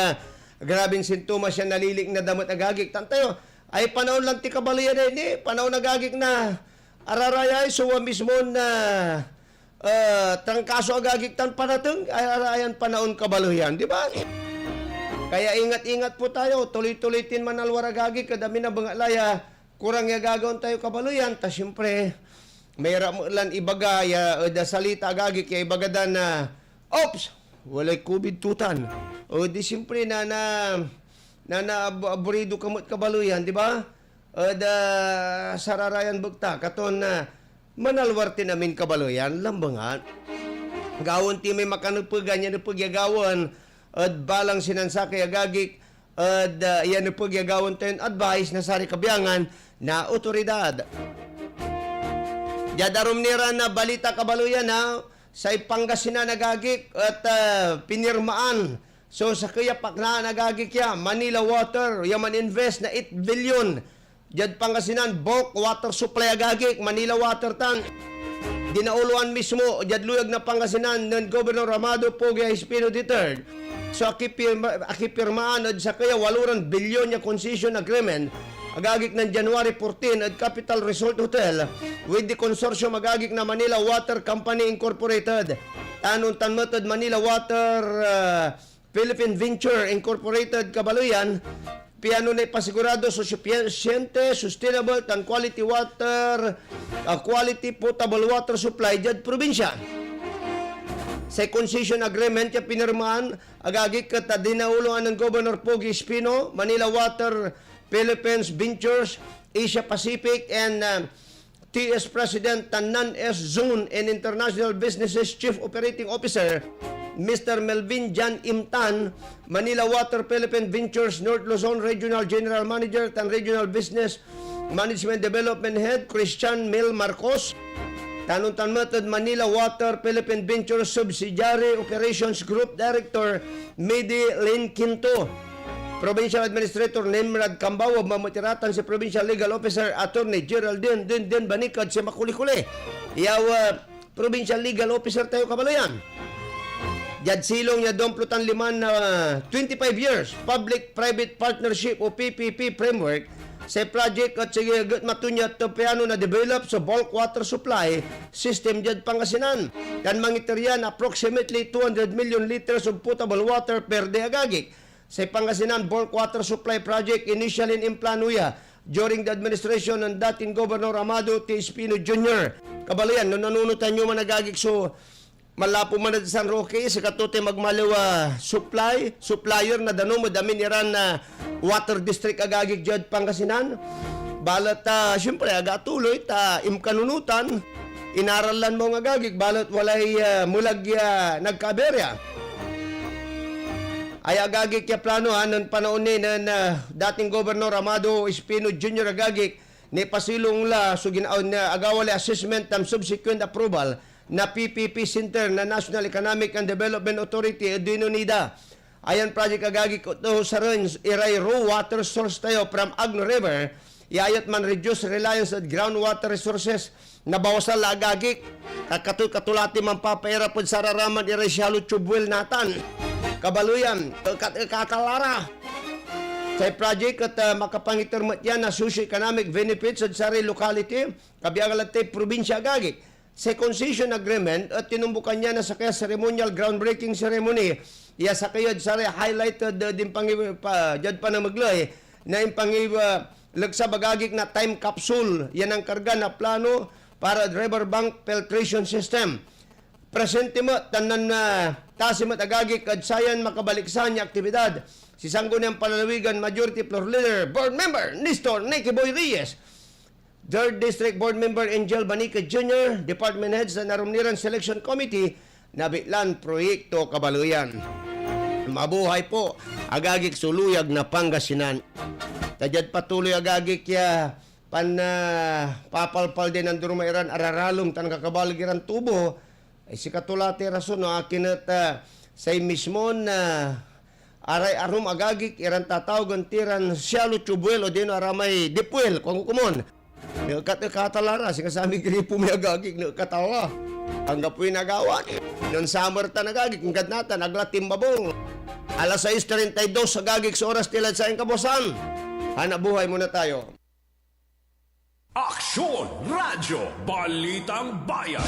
Speaker 1: grabing sintomas siya nalilik na damot agagik. Tantayo, ay panahon lang ti kabaloyan na hindi. Panahon agagik na ararayay suwa mismo na trangkaso agagik tan panateng ay arayan panahon kabaloyan. Di ba? Kaya ingat-ingat po tayo. Tuloy-tuloy tin manalwar agagik. Kadami na bangalaya. Kurang ya gagawin tayo kabaloyan. Ta siyempre, mayra mo lang ibaga ya da salita agagik ya ibagadan na ops, walay COVID tutan. O di siyempre na aburido kamot kabaluyan, di ba? O da sararayan bukta katon na manalwarte namin kabaluyan lambangan. Gawon ti may makanupugan yan pagyagawan at balang sinansakay agagik at yan pagyagawan tayo advice na sari kabyangan na otoridad. Yadarom nira na balita kabaluyan na sa Pangasinan nagagik at pinirmaan. So sa kaya pakna nagagik ya, Manila Water, yaman invest na 8 billion. Jad Pangasinan, bulk water supply agagik, Manila Water tan. Dinauluan mismo, jad luyag na Pangasinan, ng Governor Amado Pogue Espino III. So akipirmaan at sa kaya 8 billion ya concession agreement agagik ng January 14 at Capital Resort Hotel with the consortium agagik na Manila Water Company Incorporated. Tanong tanmatad Manila Water Philippine Venture Incorporated kabaluyan. Piano na ipasigurado sufficiente, sustainable, and quality water, quality potable water supply dyan probinsya. Sa concession agreement yung pinirmaan, agagik kat dinauluan ng Governor Pogue Espino, Manila Water Philippines Ventures, Asia Pacific, and TS President Tanan S. Zone and International Businesses Chief Operating Officer, Mr. Melvin Jan Imtan, Manila Water Philippine Ventures North Luzon Regional General Manager and Regional Business Management Development Head, Christian Mil Marcos, Tanong-tanmatad Manila Water Philippine Ventures Subsidiary Operations Group Director, Medi Lynn Quinto, Provincial Administrator Nimrod Cambaw, mamutiratan si Provincial Legal Officer Attorney Geraldine Din Banikad si Makuli-Kuli. Iyaw Provincial Legal Officer tayo kabalayan. Jad silong niya domplutan liman na 25 years Public-Private Partnership o PPP framework sa project at sige matunya to piano na develop sa bulk water supply system jad Pangasinan. Kan mangiterian approximately 200 million liters of potable water per day agagik. Sa Pangasinan bulk water supply project initially in Planuya during the administration ng dating Governor Amado T. Espino Jr. Kabalayan, nung nanunutan nyo managagik so malapo man na San Roque, sa katote magmalawa supplier na danom mo damin iran na water district agagik jad Pangasinan. Balat siyempre agatuloy ta imkanunutan, inaralan mo nga agagik, balat walay mulag nagkaberya. Ay agagik ya plano ng panahon ni na dating Governor Amado Espino Jr. agagik ni pasilong la so ginaon na agawali assessment and subsequent approval na PPP Center na National Economic and Development Authority Dinonida. Ayan project agagik to sa rin iray raw water source tayo from Agno River. Iayat man reduce reliance at groundwater resources na bawasan la agagik. Katulati man papaira pod sa raraman iray shallow tube well natan. Kabaluyan, kakalara. Sa project at makapangitermat yan na socio-economic benefits at sari locality, kabiagalatay probinsya agagik. Sa concession agreement at tinumbukan niya na sa kaya ceremonial groundbreaking ceremony, iya sa kayo sari highlighted din jad pa na maglay na yung lagsab agagik na time capsule, yan ang karga na plano para riverbank filtration system. Presente mo, tanan na tasimat agagik at sayan makabaliksan niya aktibidad. Si Sanggo niyang Palalawigan Majority Floor Leader, Board Member, Nestor Nicky Boy Reyes, 3rd District Board Member Angel Banica Jr., Department Heads sa Narumniran Selection Committee, nabitlan proyekto kabaluyan. Mabuhay po, agagik suluyag na Pangasinan. Tadyad patuloy agagik ya papalpal din ang durumairan araralom tan kakabaligiran tubo. Ay si katulati rason no akin at say mismo na aray arum agagik iran tatawagan tiran siyalo tubuelo din aramay dipuel kung kumon. Katalara sinasami kini pumiyagagik na katawa. Ang gapuin nagawa. Noon summer ta nagagik ang gadnatan aglatim babong. Alas 6:32 agagik sa oras tilad sa kabosan. Hanap buhay muna tayo.
Speaker 6: Aksyon Radyo Balitang Bayan.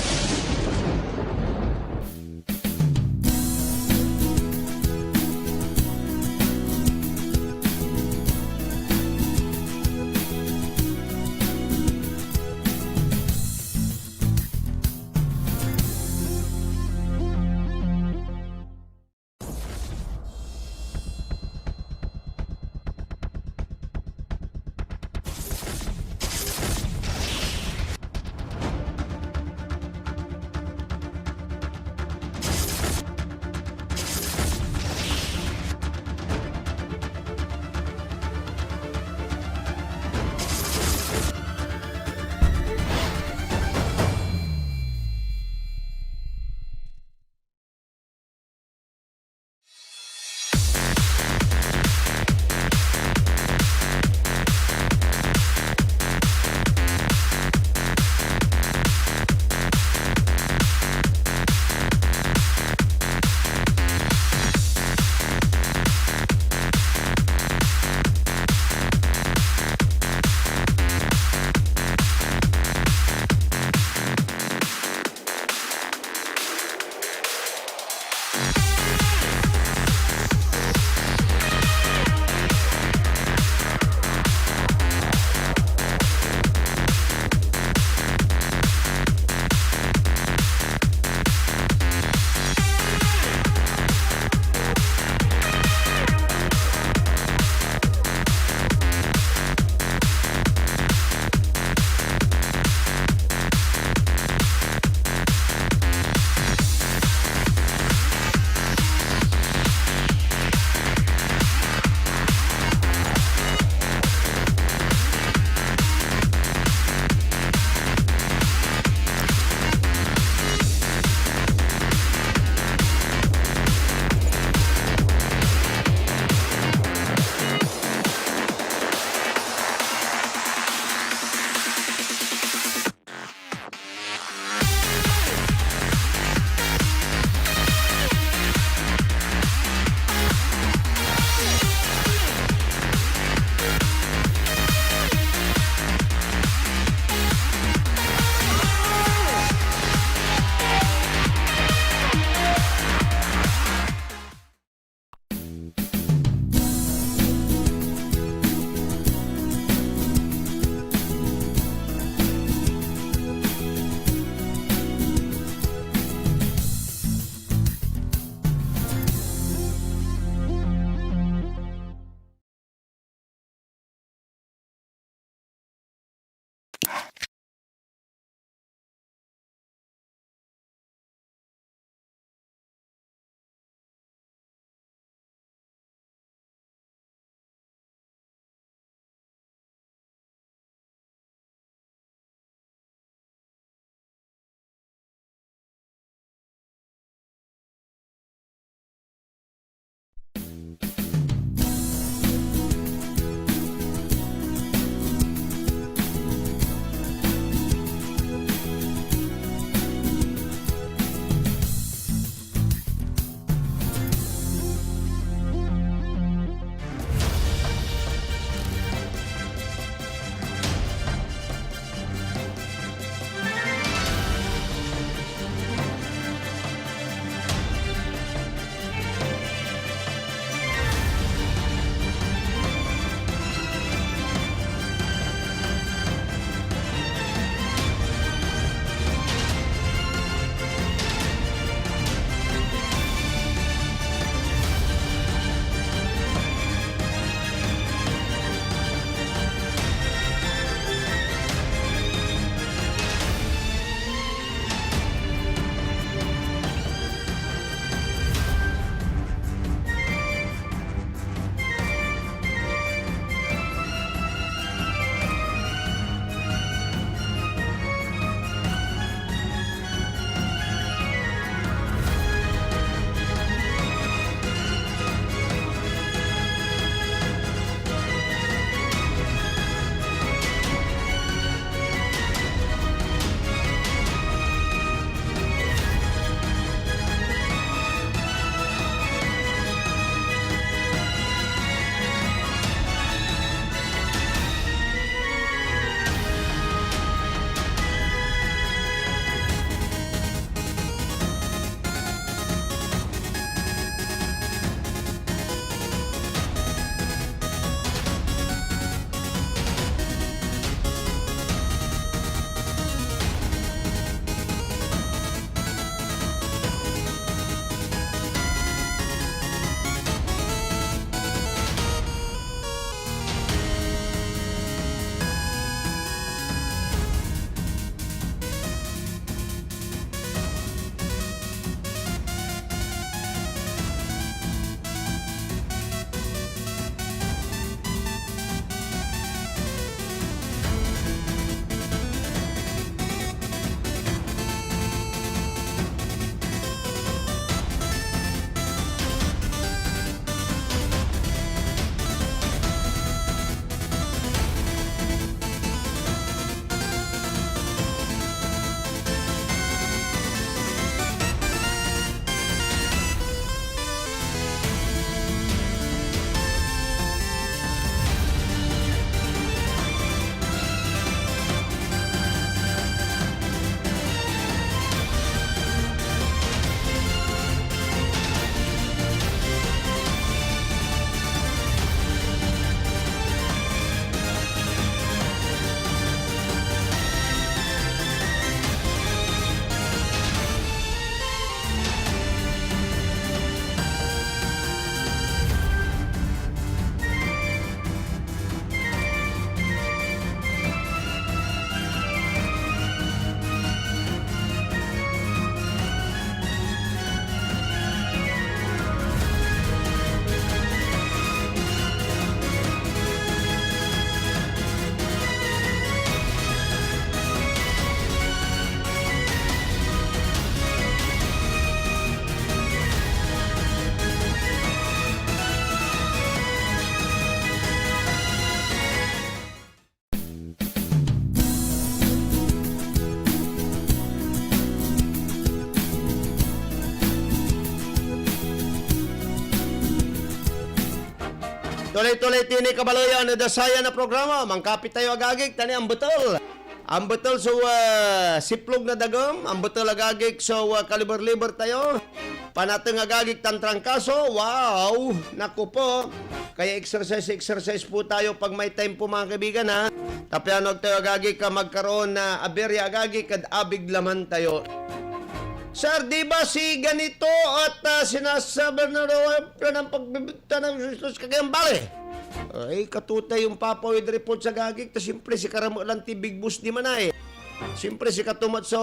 Speaker 1: Tuloy-tuloy tini kabaloyan na dasaya na programa. Mangkapit tayo agagik, tani ang betul. Ang betul so siplog na dagom. Ang betul agagik so kaliber-liber tayo. Panateng agagik tantrang kaso. Wow! Naku po. Kaya exercise po tayo pag may time po mga kaibigan ha. Tapi ano tayo agagik ka magkaroon na aberya agagik kad abig laman tayo. Sir, di ba si ganito at sinasabi na raw ng pagbibigta ng sustos kagayang bali? Ay, katutay yung Papa with report sa gagik. Tas siyempre si karamo lang ti big boss di man ay. Siyempre si katumat sa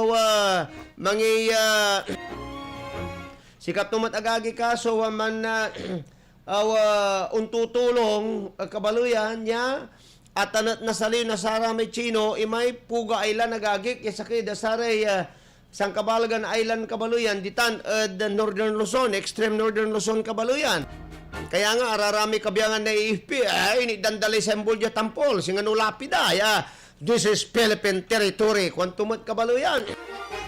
Speaker 1: si katumat agagi ka so man untutulong kabaluyan niya at anat nasaliw na sara may chino imay puga aylan nagagik yasakay dasaray sang Kabalagan Island Kabaluyan, ditan the Northern Luzon, extreme Northern Luzon Kabaluyan. Kaya nga, ararami kabiyangan na AFP, ay, ni dandali sa Embolya Tampol, singano lapida, this is Philippine territory, kwantumat Kabaluyan.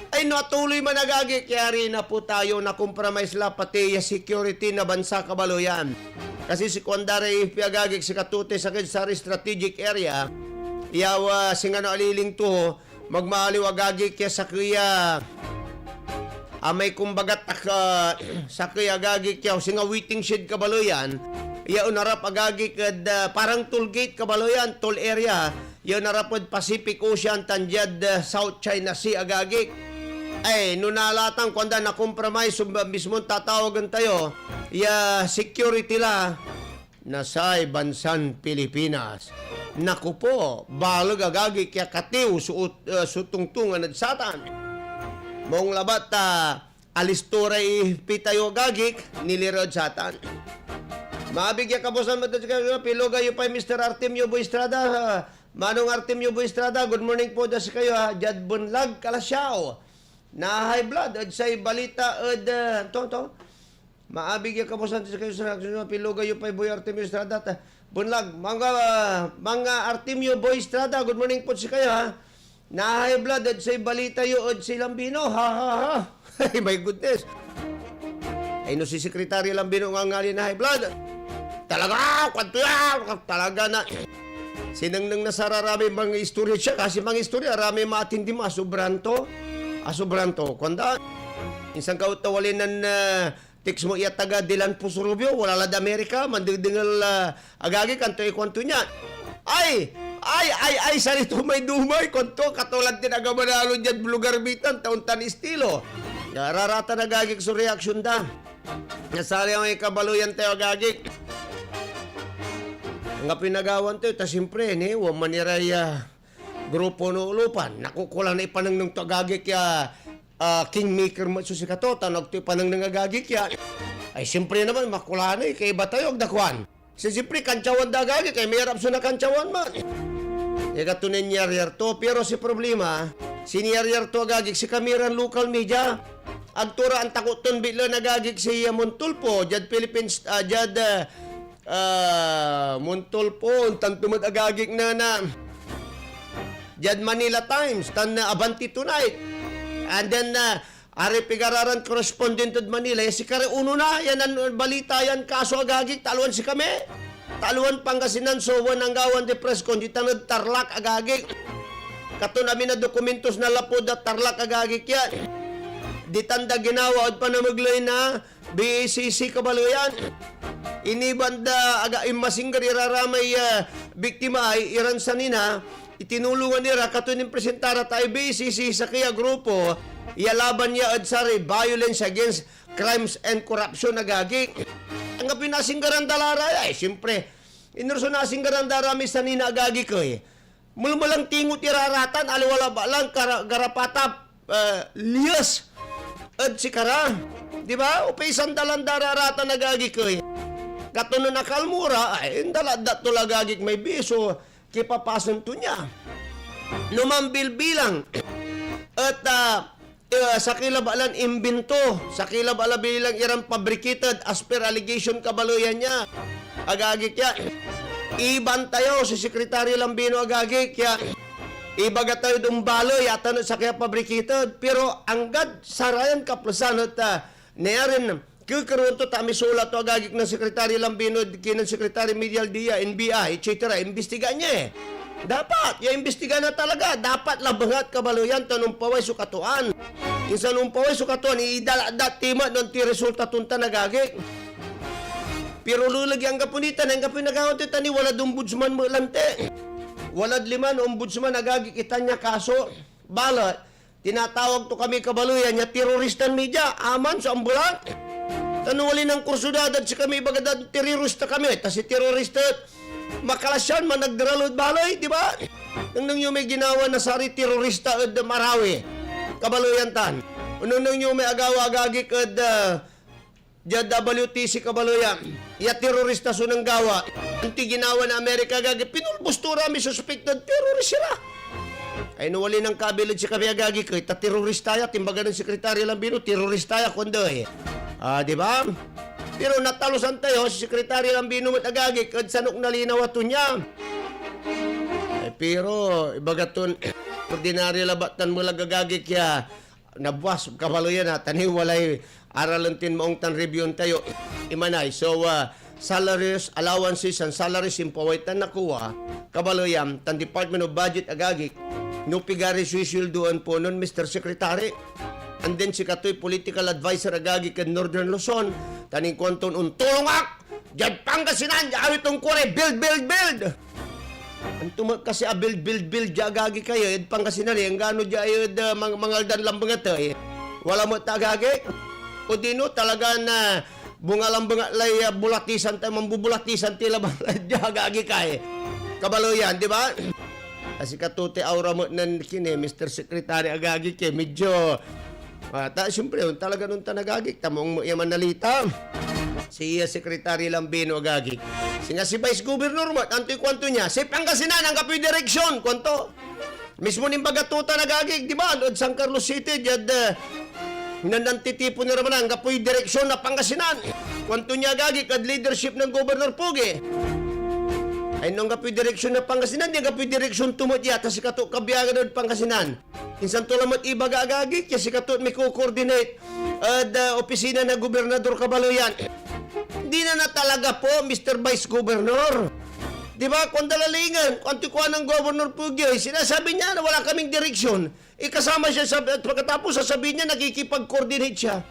Speaker 1: Ay, natuloy managagi, kaya rin na po tayo na compromise la pati security na bansa Kabaluyan. Kasi si Kwandara AFP agagik, si Katute sa Kidsari Strategic Area, yawa, singano aliling to, magmaaliw agagi kaya sa kuya may kumbagat sa kuya agagi kaya singa waiting shed kabaloyan iya unarap agagi kad parang toll gate kabaloyan toll area iya unarap pod Pacific Ocean tanjad South China Sea agagi ay nunalatang kwanda na compromise mismo tatawagan tayo iya security la nasay bansan Pilipinas. Naku po, balag agagi kaya katiw sutungtungan at satan. Mong labat alistoray pitayo agagik nilirod satan. Mabigyan ka po sa piloga yung pa Mr. Artemio Boestrada. Manong Artemio Boestrada, good morning po dasi kayo ha. Jad Bunlag Kalasyaw. Na high blood, at say balita to. Maabigyan ka po sa kayo sa piloga yung pa Boy Artemio Estrada. Bunlag, mga Artemio Boestrada, good morning po si kayo ha. Na high blood at say balita yung si Lambino, ha. My goodness. Ay no si Sekretary Lambino nga ngali na high blood. Talaga, kwanto yan, talaga na. Sinangnang nasararami mga istorya siya, kasi mga istorya, rami matindi mo, asubranto, kwanda. Isang kautawalinan na tiks mo iya taga Dilan Pusurubyo, wala la da Amerika, mandigdingal agagi kanto kwanto niya. Ay, sarito may dumay, kwanto, katulad din agamanalo dyan, lugar bitan, taon-tan estilo. Nararata nagagik sa reaksyon da. Nasali ang ikabaluyan tayo agagik. Nga pinagawan tayo, ta siyempre, wamaniraya grupo no ulupan. Nakukulang na ipanang ng tagagik ya kingmaker mo si Katota, nagtipanang nangagagik ya. Ay, siyempre naman, makulana kay batayog dakwan. Siyempre, kantsawan dagagik, kay may harap na kantsawan man. Ikatunin niyar to, pero si problema, siniyar to agagik, si kamiran local media. Agtura ang takuton bila nagagik si Montulpo, Jad Philippines, Montulpo, tantumad agagik na Jad Manila Times, tan Abanti Tonight. And then, Ari Pigararan, correspondent to Manila, si Kare Uno na, yan ang balita yan, kaso agagik, taluan si kami. Taluan Pangasinan, sowan ang gawan de press con, di tanod Tarlac agagik. Kato namin na dokumentos na lapod at Tarlac agagik yan. Di tanda ginawa, at panamaglay na, BACC kabaluyan. Inibanda, aga imasinggar, iraramay biktima ay iransanina, itinulungan nila katunin presentara tayo BCC sa kaya grupo ialaban niya at sari violence against crimes and corruption nagagik. Ang pinasinggaran dalara ay siyempre inurso nasinggaran darami sa nina agagik eh. Mulmulang tingot iraratan aliwala ba lang garapatap liyas at sikara. Di ba? Upay sandalan dararatan nagagik eh. Katunon na kalmura ay indala tulagagik may biso kipapason to niya. Lumambil bilang at sa kilabalan imbento, sa kilabalan bilang irang fabricated as per allegation kabaluyan niya. Agagik ya. Iban tayo si Sekretary Lambino agagik ya. Ibaga tayo dumbaloy at sa kaya fabricated pero anggad sarayan kaplasan at nayarin Kakaroon to tami sulat to agagik ng Sekretary Lambino, kinang Sekretary Medial Dia, NBI, etc. Imbestiga niya eh. Dapat, yung imbestiga na talaga. Dapat labangat kabaluyan tanong paway sukatuan. Insa nung paway sukatuan, iidaladat tima nung ti resulta tunta nagagik. Pero lulagi ang kapunitan, ang kapinagawad ito ni wala ombudsman mo lante. Walad liman ombudsman nagagik kita niya kaso. Balat, tinatawag to kami kabaluyan niya teroristan media. Aman sa ambulan. Tanuwali ng kursudadat si kami bagadad terorista kami. Tas si terorista makalasyan man nagdaralod baloy, di ba? Nang nyo may ginawa na sari terorista at Marawi. Kabaluyan tan. Nang nyo may agawa-agagik at WTC kabaluyan. Ya terorista sunang gawa. Anti ginawa na Amerika agagik. Pinulbos to rami suspected terrorist sila. Ay nuwali ng kabilad si kami agagik. Ta terorista ya. Timbaga ng Sekretary Lambino. Terorista ya kundo eh. Di ba? Pero natalosan tayo, si Sekretary Lambino matagagik at sanok nalinaw ato niya. Pero, ibagaton, ordinaryo labatan mo lagagagik ya, nabuwas, kabalo yan ha, tani walay aralantin maong tan review tayo, imanay. So, salaries, allowances, and salaries impaway tan nakuha, kabalo yan, tan Department of Budget agagik, no pigaris suisilduan po nun, Mr. Secretary. And then si Katoy political advisor agagi kan Northern Luzon taning kwanton tulongak diyan Pangasinan awit tong kore build antum kasi build agagi kayo ed Pangasinan ang gano di ayod mangaldan lambangat wala mo tagagi o dino talaga na bunga lambangat lay bulatisan tayo mambubulatisan tila ba agagi kay kabalo yan di ba kasi katuti aura mo nan kini Mr. Secretary agagi kay medyo siyempre, talaga nung tanagagik, tamong yaman nalita. Si Secretary Lambino agagik. Singa si Vice Governor mo, anto'y kwanto niya, si Pangasinan ang kapoy direksyon, kwanto. Mismo ning bagatuta nagagik, di ba? Doon San Carlos City, dyan, nanantitipo na naman ang kapoy direksyon na Pangasinan. Kwanto niya agagik, at leadership ng Governor Pugi. Ay nung kapoy direksyon na Pangasinan, yung kapoy direksyon tumot yata si Kato kabiyagan doon Pangasinan. Insan tulamot ibaga agagik, kasi si Kato may ko-coordinate at opisina na Gobernador Kabaluyan. Hindi na talaga po, Mr. Vice Governor. Di ba, kung dalalingan, kung tikuan ng Governor Pugi, sinasabi niya na wala kaming direksyon. Ikasama siya at pagkatapos sasabihin niya, nakikipag-coordinate siya.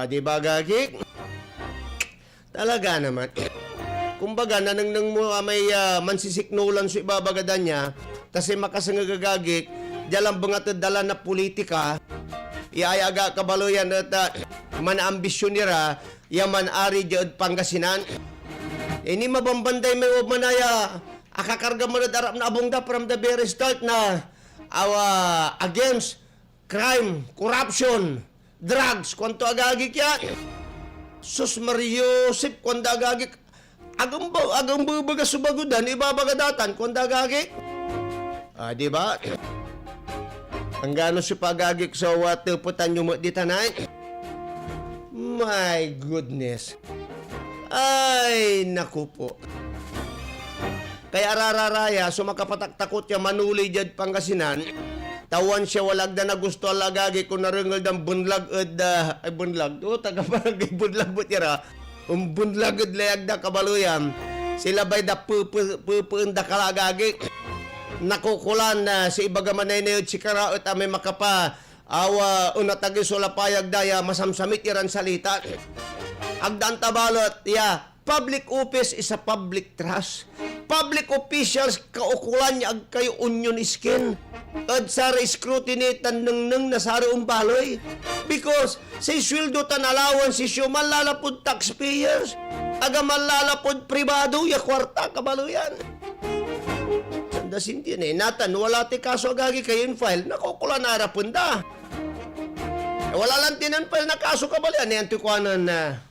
Speaker 1: Di ba, agagik? Talaga naman. Kumbaga, nanang mo may mansisiknulan sa ibabagadan niya, kasi makasangagagagik, dalang bangat dala na politika, iayaga kabaluyan at manambisyon nira, yaman ari diod Pangasinan. Ini mabambanday may manaya, akakarga mo na darap na abong da from the very start na against crime, corruption, drugs, kwanto agagik yan. Sus Mario Sip, kwanto agagik, agang baga subagudan, ibabagadatan, kung dagagik. Di ba? Ang gano'n si pagagik sa watuputan nyo mo di tanay. My goodness. Ay, naku po. Kaya rararaya, sumakapataktakot niya manuli dyan Pangasinan. Tawan siya walag na gusto alagagi kung naringal ng bunlag ay bunlag. O, taga-barangay bunlag mo tira. Bunlagod layag na kabaluyan, sila ba'y da pupunta kalagagi, nakukulan na si ibagaman na inayod si Karaot may makapa, unatagi sulapayag daya, masamsamit iran salita. Agdaan tabalot, public office is a public trust. Public officials, kaukulan niya kayo onion skin. At sa scrutiny tanang na sa baloy. Because sa sweldo tan allowance siya malalapod taxpayers. Aga malalapod pribado ya kwarta kabaloyan. Sanda sintin natan wala ti kaso agagi kayo in file nakukulan na arapunda. Wala lang tinan file na kaso kabaloyan yan tukwanan na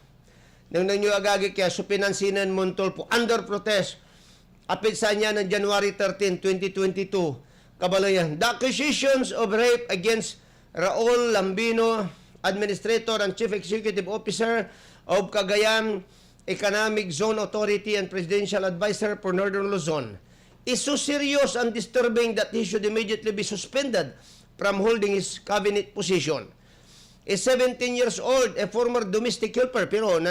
Speaker 1: nang nanyo agagi kaya supinansinan montol po under protest. Apit sa niya ng January 13, 2022, kabalayan, the accusations of rape against Raul Lambino, Administrator and Chief Executive Officer of Cagayan Economic Zone Authority and Presidential Advisor for Northern Luzon, is so serious and disturbing that he should immediately be suspended from holding his cabinet position. is 17 years old, a former domestic helper. Pero,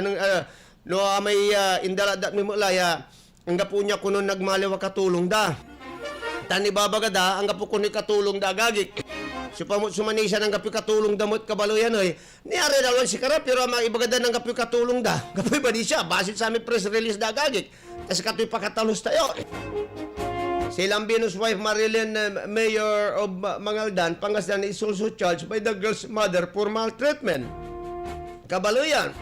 Speaker 1: may indala dat mi mulaya, ang gapo niya kuno nagmaliwa katulong da. Tani babagada, ang gapo kuno katulong da gagik. Supamot sumanisa ng gapi katulong damot kabaloyan oy. Niyari dalawang si Karap, pero ang ibagada ng gapi katulong da. Gapi ba di siya? Basit sa aming press release da gagik. Kasi kato'y pakatalos tayo. Si Lambino's wife, Marilyn, mayor of Mangaldan, Pangasdan, is also charged by the girl's mother for maltreatment. Kabaluyan.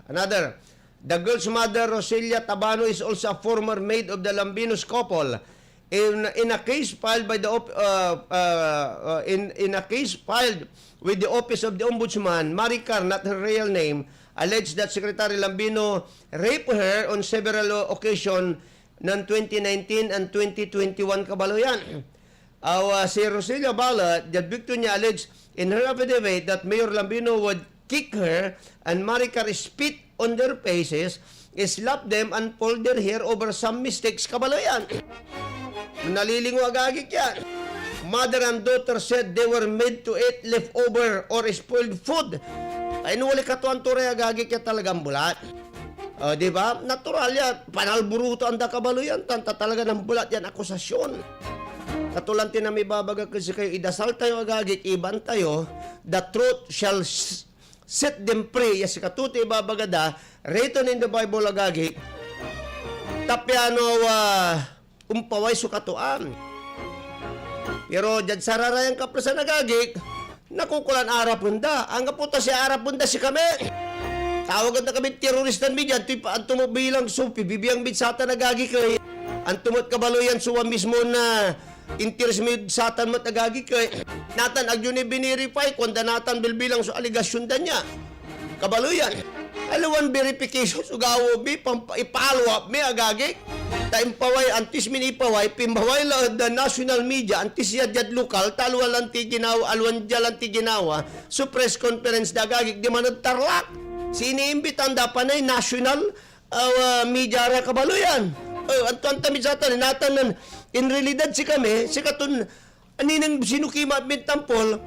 Speaker 1: Another. The girl's mother, Roselia Tabano, is also a former maid of the Lambino's couple. In a case filed by the in a case filed with the Office of the Ombudsman, Maricar, not her real name, alleged that Secretary Lambino raped her on several occasions ng 2019 and 2021 kabaloyan. Si Roselia Bala, the victim niya alleged in her affidavit that Mayor Lambino would kick her and Maricar spit on their faces, slap them and pull their hair over some mistakes kabaloyan. Nalilingo agagik yan. Mother and daughter said they were made to eat leftover or spoiled food. Ay nuwali katuan turay agagik ya talagang bulat. Di ba? Natural yan. Panalburuto ang kabalo yan. Tanta talaga ng bulat yan. Akusasyon. Katulantin na may babaga kasi kayo. Idasal tayo agagik. Iban tayo. The truth shall set them free. Yes, katuti babagada. Written in the Bible agagik. Tapyano umpaway sukatuan. Pero dyan sararayang kaplasan agagik. Nakukulan arapunda. Ang kaputa si arapunda si kami. Tawagan na kami teroristan mi dyan. Ang tumubilang supi. Bibiyang bitsata nagagi kay. Ang tumot kabaloyan suwa mismo na interes mi satan mo nagagi kay. Natan ag yun binirify. Kunda natan bilbilang so aligasyon da niya. Kabaloyan. Alawan verification. Sugawo mi. Ipalo up mi agagi. Taimpaway, antis minipaway, pimbaway la the national media, antis yad lokal, talwa lang ti ginawa, alwan dyan lang ti ginawa, so press conference dagagik, di man tarlak. Siniimbitan da pa na national media ra kabaluyan. Antuan tamizatan, natan in realidad si kami, si katun, aninang sinukima at mintampol,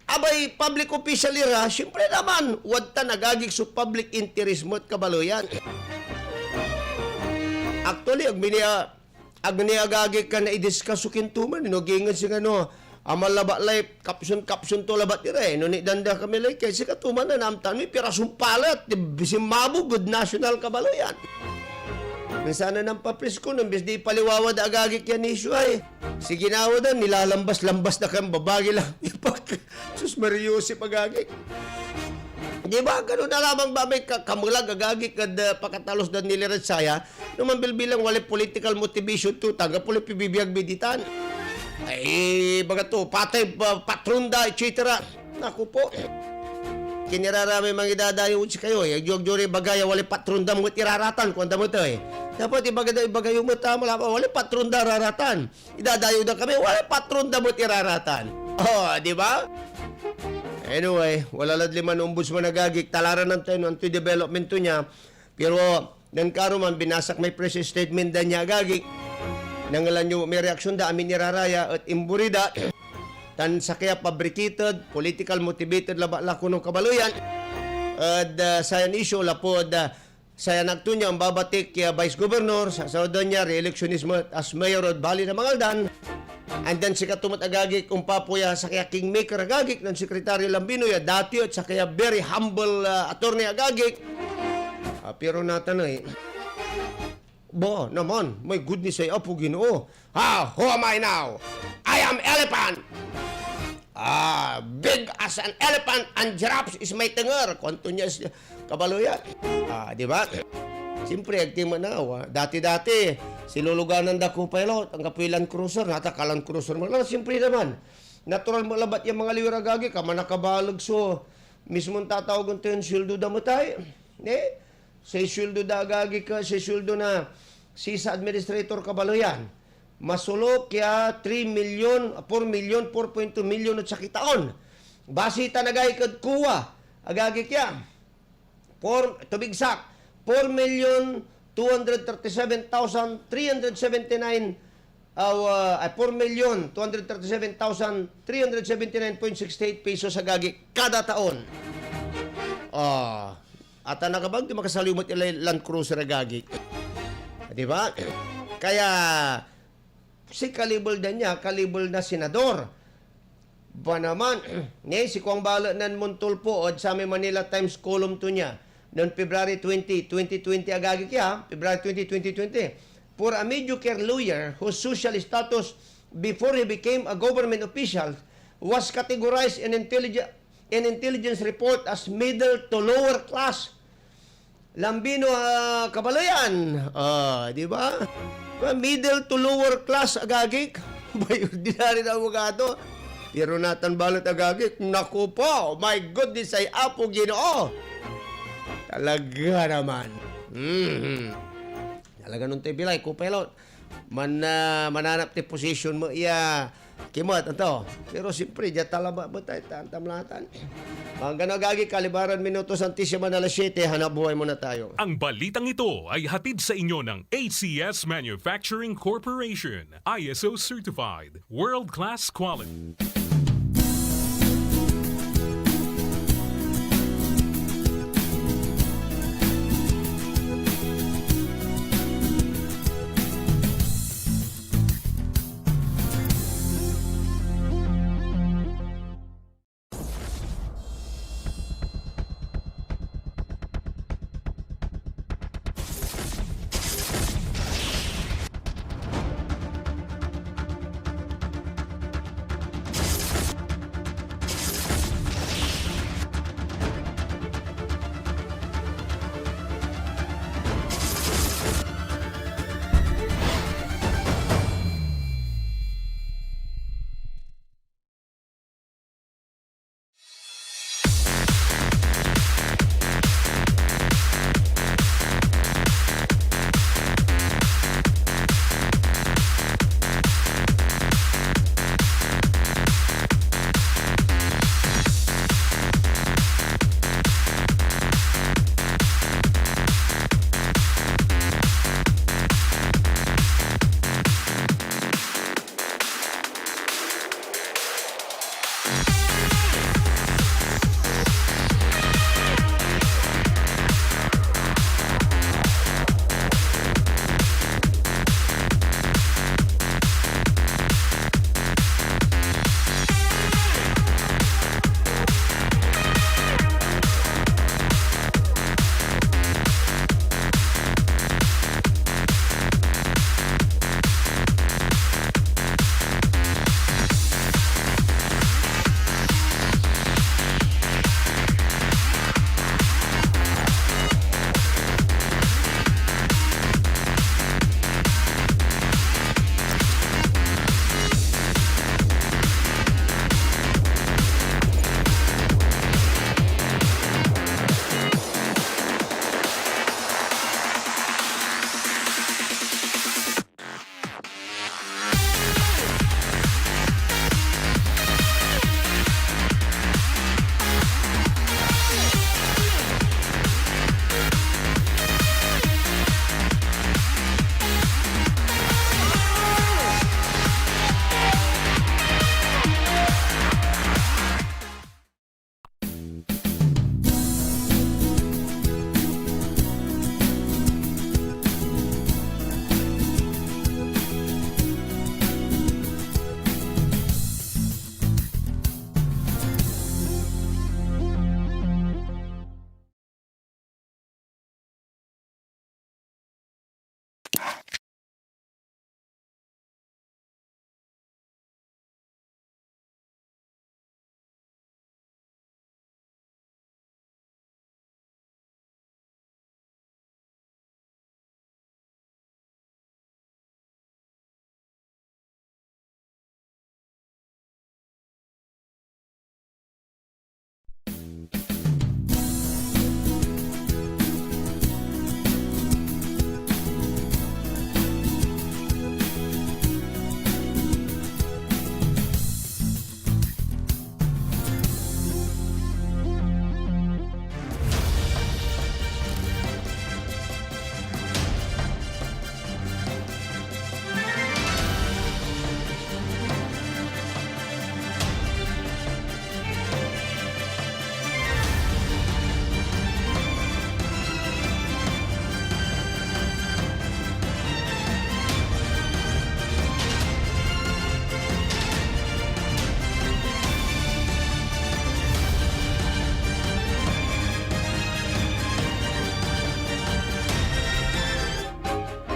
Speaker 1: abay public official ira, siyempre naman, wad ta nagagik so public interest mo at kabaluyan. Actually, ag niagagi ka na i-discuss ukin tuman, gingan siya amal labat lay, kapsun to labat ira, no ni danda kami lay, kasi katuman na namtan, may pirasong palat, bisim mabugod national kabaloyan. Sana nang papris ko, nang bis di paliwawad agagik yan isyo ay, si ginawa na, nilalambas-lambas na kang babagi lang, sus Mariusip agagik. Di ba? Ganun na lamang ba may kamulag agagi kad pakatalos na nilirat saya naman bilbilang wala political motivation to taga puli pibibiyag biditan. Ay, baga to, patay, patrunda, etc. Naku po. Kinirarami mga idadayo si kayo. Yung bagaya wala patrunda mo iraratan kung mo to eh. Dapat ibagayo mo tama wala patrunda raratan. Idadayo na kami, wala patrunda mo iraratan. Oh, di ba? Anyway, wala ladliman ombudsman nagagik, talaran ng tayo anti-development niya. Pero, nang karuman, binasak may press statement da niya agagik. Nangalan nyo, may reaksyon da amin niraraya at imburida. Tan sa kaya fabricated, political motivated lako ng kabaluyan. At sayan issue, lapod, sayan nagto niya ang babatik kaya Vice Governor, sa doon niya, re-electionismo as Mayor of Bali na Mangaldan. And then si katumat agagik kung papuya sa kaya kingmaker agagik ng Sekretary Lambino ya dati at sa kaya very humble attorney agagik. Pero natanay, bo naman, my goodness ay apo Ginoo. Who am I now? I am elephant. Big as an elephant and giraffes is my tenger. Konto niya kabaluyan. Di ba? Siyempre, agtimanawa. Dati-dati, siluluganan da ko pilot, ang kapilan cruiser, natakalan cruiser mo. Siyempre naman, natural malabat yung mga liwiragagi, kama nakabalag so, mismo tatawag ito yung sildo da mo tayo. Sa sildo da agagi ka, sa sildo na si sa administrator kabaloyan. Masulok kaya 4.2 million at sakitaon. Basi tanagay kad kuwa, agagi kaya. Tubigsak, 4,237,379 4,237,379.68 pesos sa gagi kada taon. At ang nakabag, di makasalimot ilay Land Cruiser gagi. Di ba? Kaya, si kalibol na niya, kalibol na senador. Ba naman, si Kuang Bala nan Montulpo od sa Manila Times column to niya noong February 20, 2020 agagi kaya, February 20, 2020. For a mediocre lawyer whose social status before he became a government official was categorized in intelligence report as middle to lower class. Lambino Kabalayan. Di ba? Middle to lower class agagik. May ordinary na abogado. Pero Nathan Balot agagik. Naku po, my goodness ay Apo Ginoo. Talaga naman. Talaga nung tibilay, kupelot. Mananap ti position mo iya. Kimot, ito. Pero siyempre, diya talaba ba tayo tamlatan. Ang ganagagi, kalibaran minutos antisima na alas 7, hanap buhay muna tayo.
Speaker 3: Ang balitang ito ay hatid sa inyo ng ACS Manufacturing Corporation. ISO Certified. World Class Quality.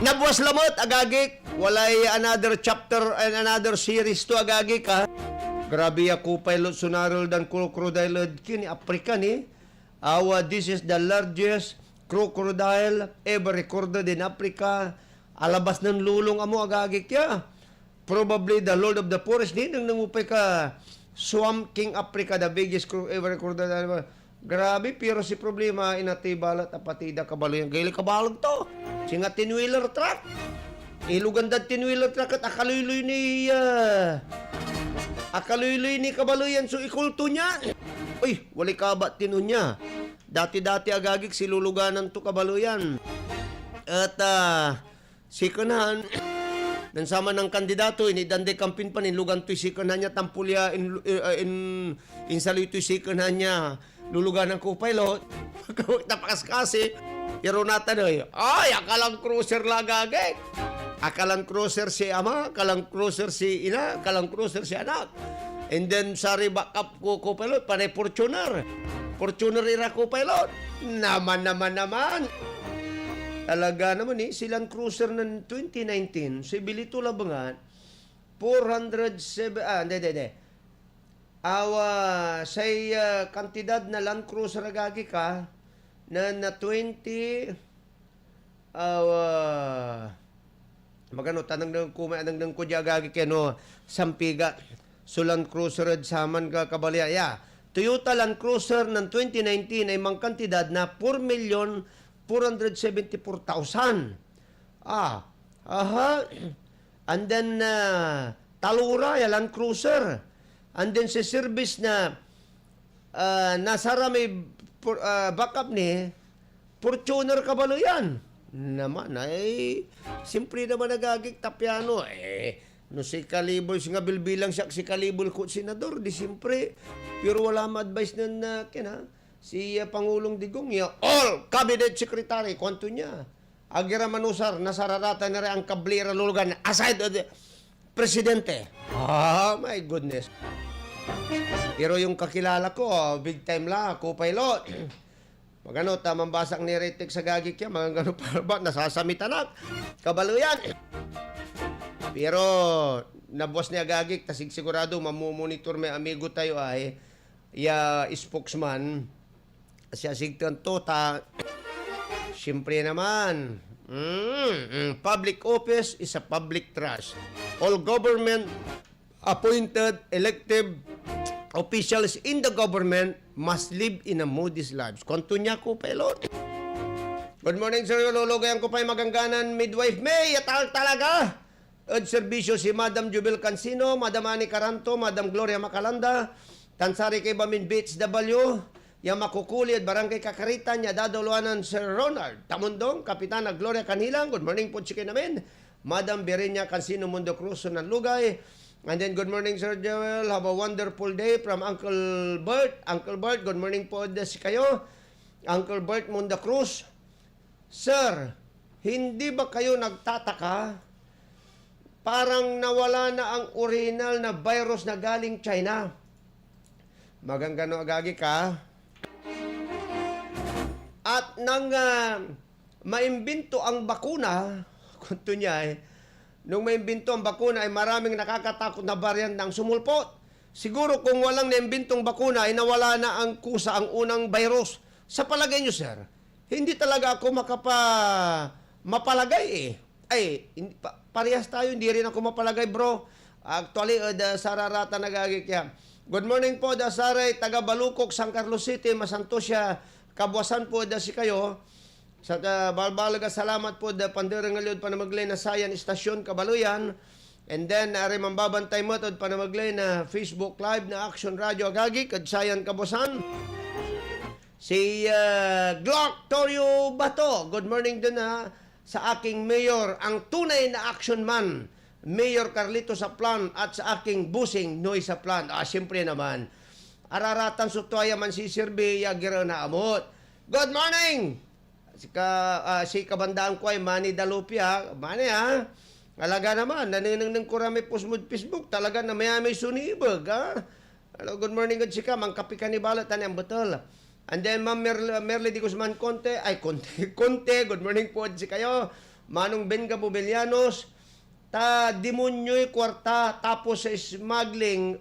Speaker 1: Nabuwas lamot, agagik. Walay another chapter and another series to agagik, ha? Grabe ako, pilot sunarol dan crocodile kini Africa ni. This is the largest crocodile ever recorded in Africa. Alabas ng lulong amo agagik ya. Probably the Lord of the Forest ni nang nangupay ka Swamp King Africa, the biggest ever recorded. Grabe, pero si problema inatibalat apatida kabalo yung gaili kabalog to. Singa tin-wheeler truck. Ilugandad tin-wheeler truck at akaluloy ni kabaloyan so ikulto niya. Uy, wali kabat tinu niya. Dati-dati agagik siluluganan to kabaloyan. At sikonahan nan sama ng kandidato ini dande kampin pa ni lugan to sikonahan niya tampulya in saloy to sikonahan niya luluganan ko pilot. Tapakas kasi pero natanoy. Ay, akalang cruiser lagagik. Akalang cruiser si ama, akalang cruiser si ina, akalang cruiser si anak. And then, sorry, backup ko pilot, panay Fortuner. Fortuner ira ko pilot. Naman. Talaga naman silang cruiser ng 2019, si Bilito Labangan, 407, say kantidad na Land Cruiser agagi ka, na 20, magano tanang nang kumay nang kudyagagi keno sampiga so Land Cruiser saman ka kabalaya. Toyota Land Cruiser ng 2019 ay mang kantidad na 4,474,000. And then Talura ya Land Cruiser. And then si service na nasara may backup ni Fortuner kabalo yan. Naman ay simpre naman nagagik tapyano no si Kalibol nga bilbilang siya si Kalibol ko senador di simpre pero wala ma-advise na si Pangulong Digong ya all cabinet secretary kwanto niya agira manusar nasararata na rin ang kablira lulugan aside of the presidente. My goodness. Pero yung kakilala ko big time la ko pilot. Magano tamang basak ni Retek sa gagik yan, magano pa nasasamit anak. Kabalo yan. Pero nabuwas niya gagik, tasig sigurado mamumonitor may amigo tayo ay spokesman. Siya sigtan to siyempre naman. Public office is a public trust. All government appointed, elective officials in the government must live in a modest lives. Konto niya ko, pilot. Good morning, sir. Lulugayan ko pa'y magangganan midwife May. Yatal talaga. Od serbisyo si Madam Jubel Cancino, Madam Ani Caranto, Madam Gloria Macalanda, Tansari kay Bamin Beach W, Yamakukuli at Barangay Kakaritan, Yadadoluanan Sir Ronald Tamundong, Kapitana Gloria Canilang. Good morning po, chikin namin. Madam Berenia Cancino Mundo Cruz ng Lugay. And then, good morning, Sir Joel. Have a wonderful day from Uncle Bert. Uncle Bert, good morning po si kayo. Uncle Bert Munda Cruz. Sir, hindi ba kayo nagtataka? Parang nawala na ang original na virus na galing China. Magangano agagi ka. At nang maimbento ang bakuna, kunto niya nung maimbento ang bakuna ay maraming nakakatakot na variant ng sumulpot. Siguro kung walang naimbintong bakuna ay nawala na ang kusa, ang unang virus. Sa palagay niyo, sir, hindi talaga ako mapalagay Ay, parehas tayo, hindi rin ako mapalagay, bro. Actually, sararata nagagik yan. Good morning po, Saray, taga Balukok, San Carlos City, Masantosya, Kabuasan po, si kayo. Sa balbalaga salamat po da panderang ngaliod panamaglay na Sayan Istasyon Kabaluyan. And then mambabantay mo tod panamaglay na Facebook Live na Action Radio Agagi kad Sayan Kabuasan. Si Glock Torio Bato. Good morning din sa aking mayor, ang tunay na action man, Mayor Carlito Saplan at sa aking busing Noy Saplan. Siyempre naman. Araratan sutuaya man si Sirbe Yagira na amot. Good morning! Si kabandaan ko ay Manny Dalupia. Manny Alaga naman. Naninang kurami posmod Facebook. Talaga na may sunibag Hello, good morning good sika. Mangkapi ka ni Balat. Ang betul. And then Ma'am Merly Di Guzman Conte. Conte. Good morning po si kayo. Manong Benga Mobilianos, ta demonyo'y kwarta tapos sa smuggling,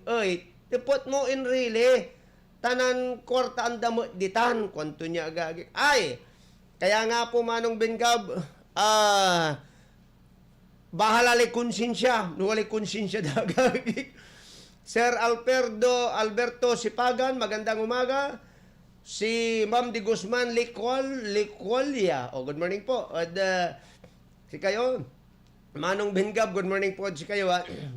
Speaker 1: tipot mo in really, tanan kwarta ang damo ditan, kwanto niya agagik. Ay, kaya nga po Manong Bengab, bahala li konsensya, nuwali konsensya agagik. Sir Alberto Sipagan, magandang umaga. Si Ma'am de Guzman Licualia. Good morning po. At si kayo, Manong Bengab, good morning po si kayo.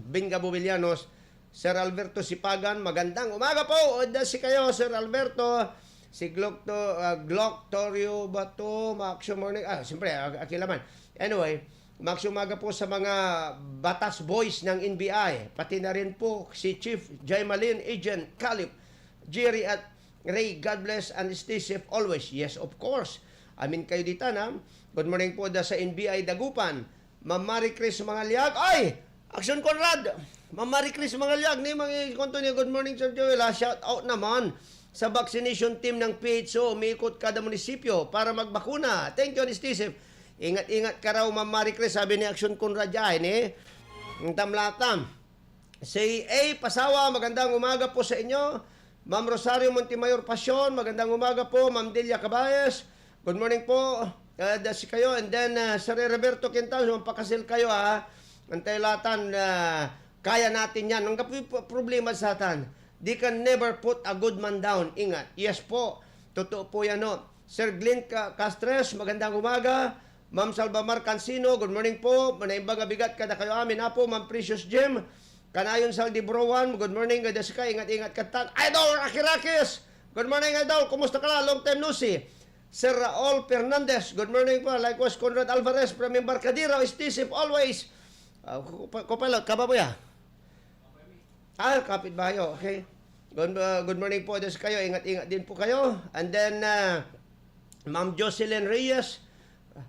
Speaker 1: Bengab Mobilianos. Sir Alberto Sipagan, magandang umaga po. At si kayo, Sir Alberto. Si Gloctorio Bato, Maxo Morning. Siyempre, akilaman. Anyway, Max umaga po sa mga batas boys ng NBI. Pati na rin po si Chief Jaimalin, Agent Calip, Jerry at Ray. God bless and stay safe always. Yes, of course. Amin kayo dito na. Good morning po sa NBI Dagupan. Ma'am Marie Chris Mangalyag. Ay! Action Conrad! Ma'am Marie Chris Mangalyag. Ni mga konto niya. Good morning, Sir Joel. Shout out naman sa vaccination team ng PHO. Umiikot kada munisipyo para magbakuna. Thank you and stay safe. Ingat-ingat ka raw, Ma'am Marie Chris, sabi ni Action Conrad dyan, Ang tamlatam. Si A. Pasawa, magandang umaga po sa inyo. Ma'am Rosario Montemayor Pasyon, magandang umaga po. Ma'am Delia Cabayes, good morning po. Si kayo. And then, Sir Roberto Quintal, magpakasil kayo, Antay-latan, kaya natin yan. Ang problema sa atan, they can never put a good man down. Ingat. Yes po. Totoo po yan, Sir Glenn Castres, magandang umaga. Ma'am Salvamar Cancino, good morning po. Manaimbang abigat kada kayo amin po. Ma'am Precious Jim, Kanayon Saldi Browan, good morning. Gadasika, ingat-ingat katag. Idol Rakirakis, good morning Idol. Kumusta ka la? Long time no see. Sir Raul Fernandez, good morning po. Likewise Conrad Alvarez from Embarcadero, stay safe always. Kopilot, kababoya? Kapit bayo, okay. Good morning po sa kayo. Ingat-ingat din po kayo. And then, Ma'am Jocelyn Reyes,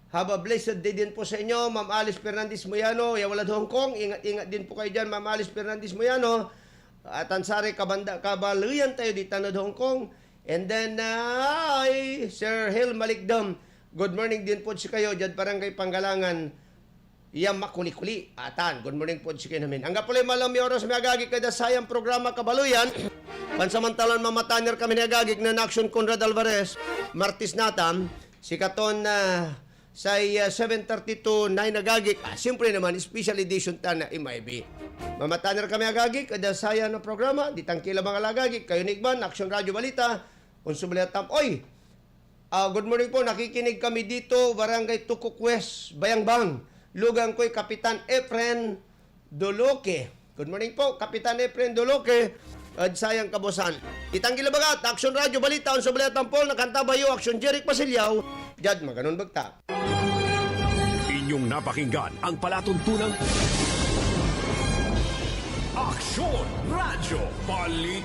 Speaker 1: have a blessed day din po sa inyo. Ma'am Alice Fernandez Moyano, Yawalad Hong Kong. Ingat-ingat din po kayo dyan, Ma'am Alice Fernandez Moyano. At Ansari Kabaluyan tayo dito na Hong Kong. And then, Sir Hil Malikdam, good morning din po sa kayo dyan Barangay Panggalangan. Iyang makuli-kuli. Atan, good morning po sa kayo namin. Ang kapulay malam may oras may agagik kada sayang programa Kabaluyan. Pansamantalan mamataner kami ni agagik na Action Conrad Alvarez. Martis natam, si Katon sa 7:32 9 agagik. Siyempre naman, special edition ta na MIB. Mamataner kami agagik kada sayang na programa. Ditangkila mga lagagik. Kayo Nigman, Action Radio Balita. Unsubaliatam. Good morning po. Nakikinig kami dito, Barangay Tukuk West, Bayangbang. Lugang ko'y Kapitan Efren Doloke. Good morning po, Kapitan Efren Doloke. At sayang kabosan. Itanggila bagat, Action Radio Balita, on sa Baliatan Paul, nakanta bayo, Action Jeric Pasilyaw. Jad, maganon bagta.
Speaker 6: Inyong napakinggan ang palatuntunang Action Radio Balita.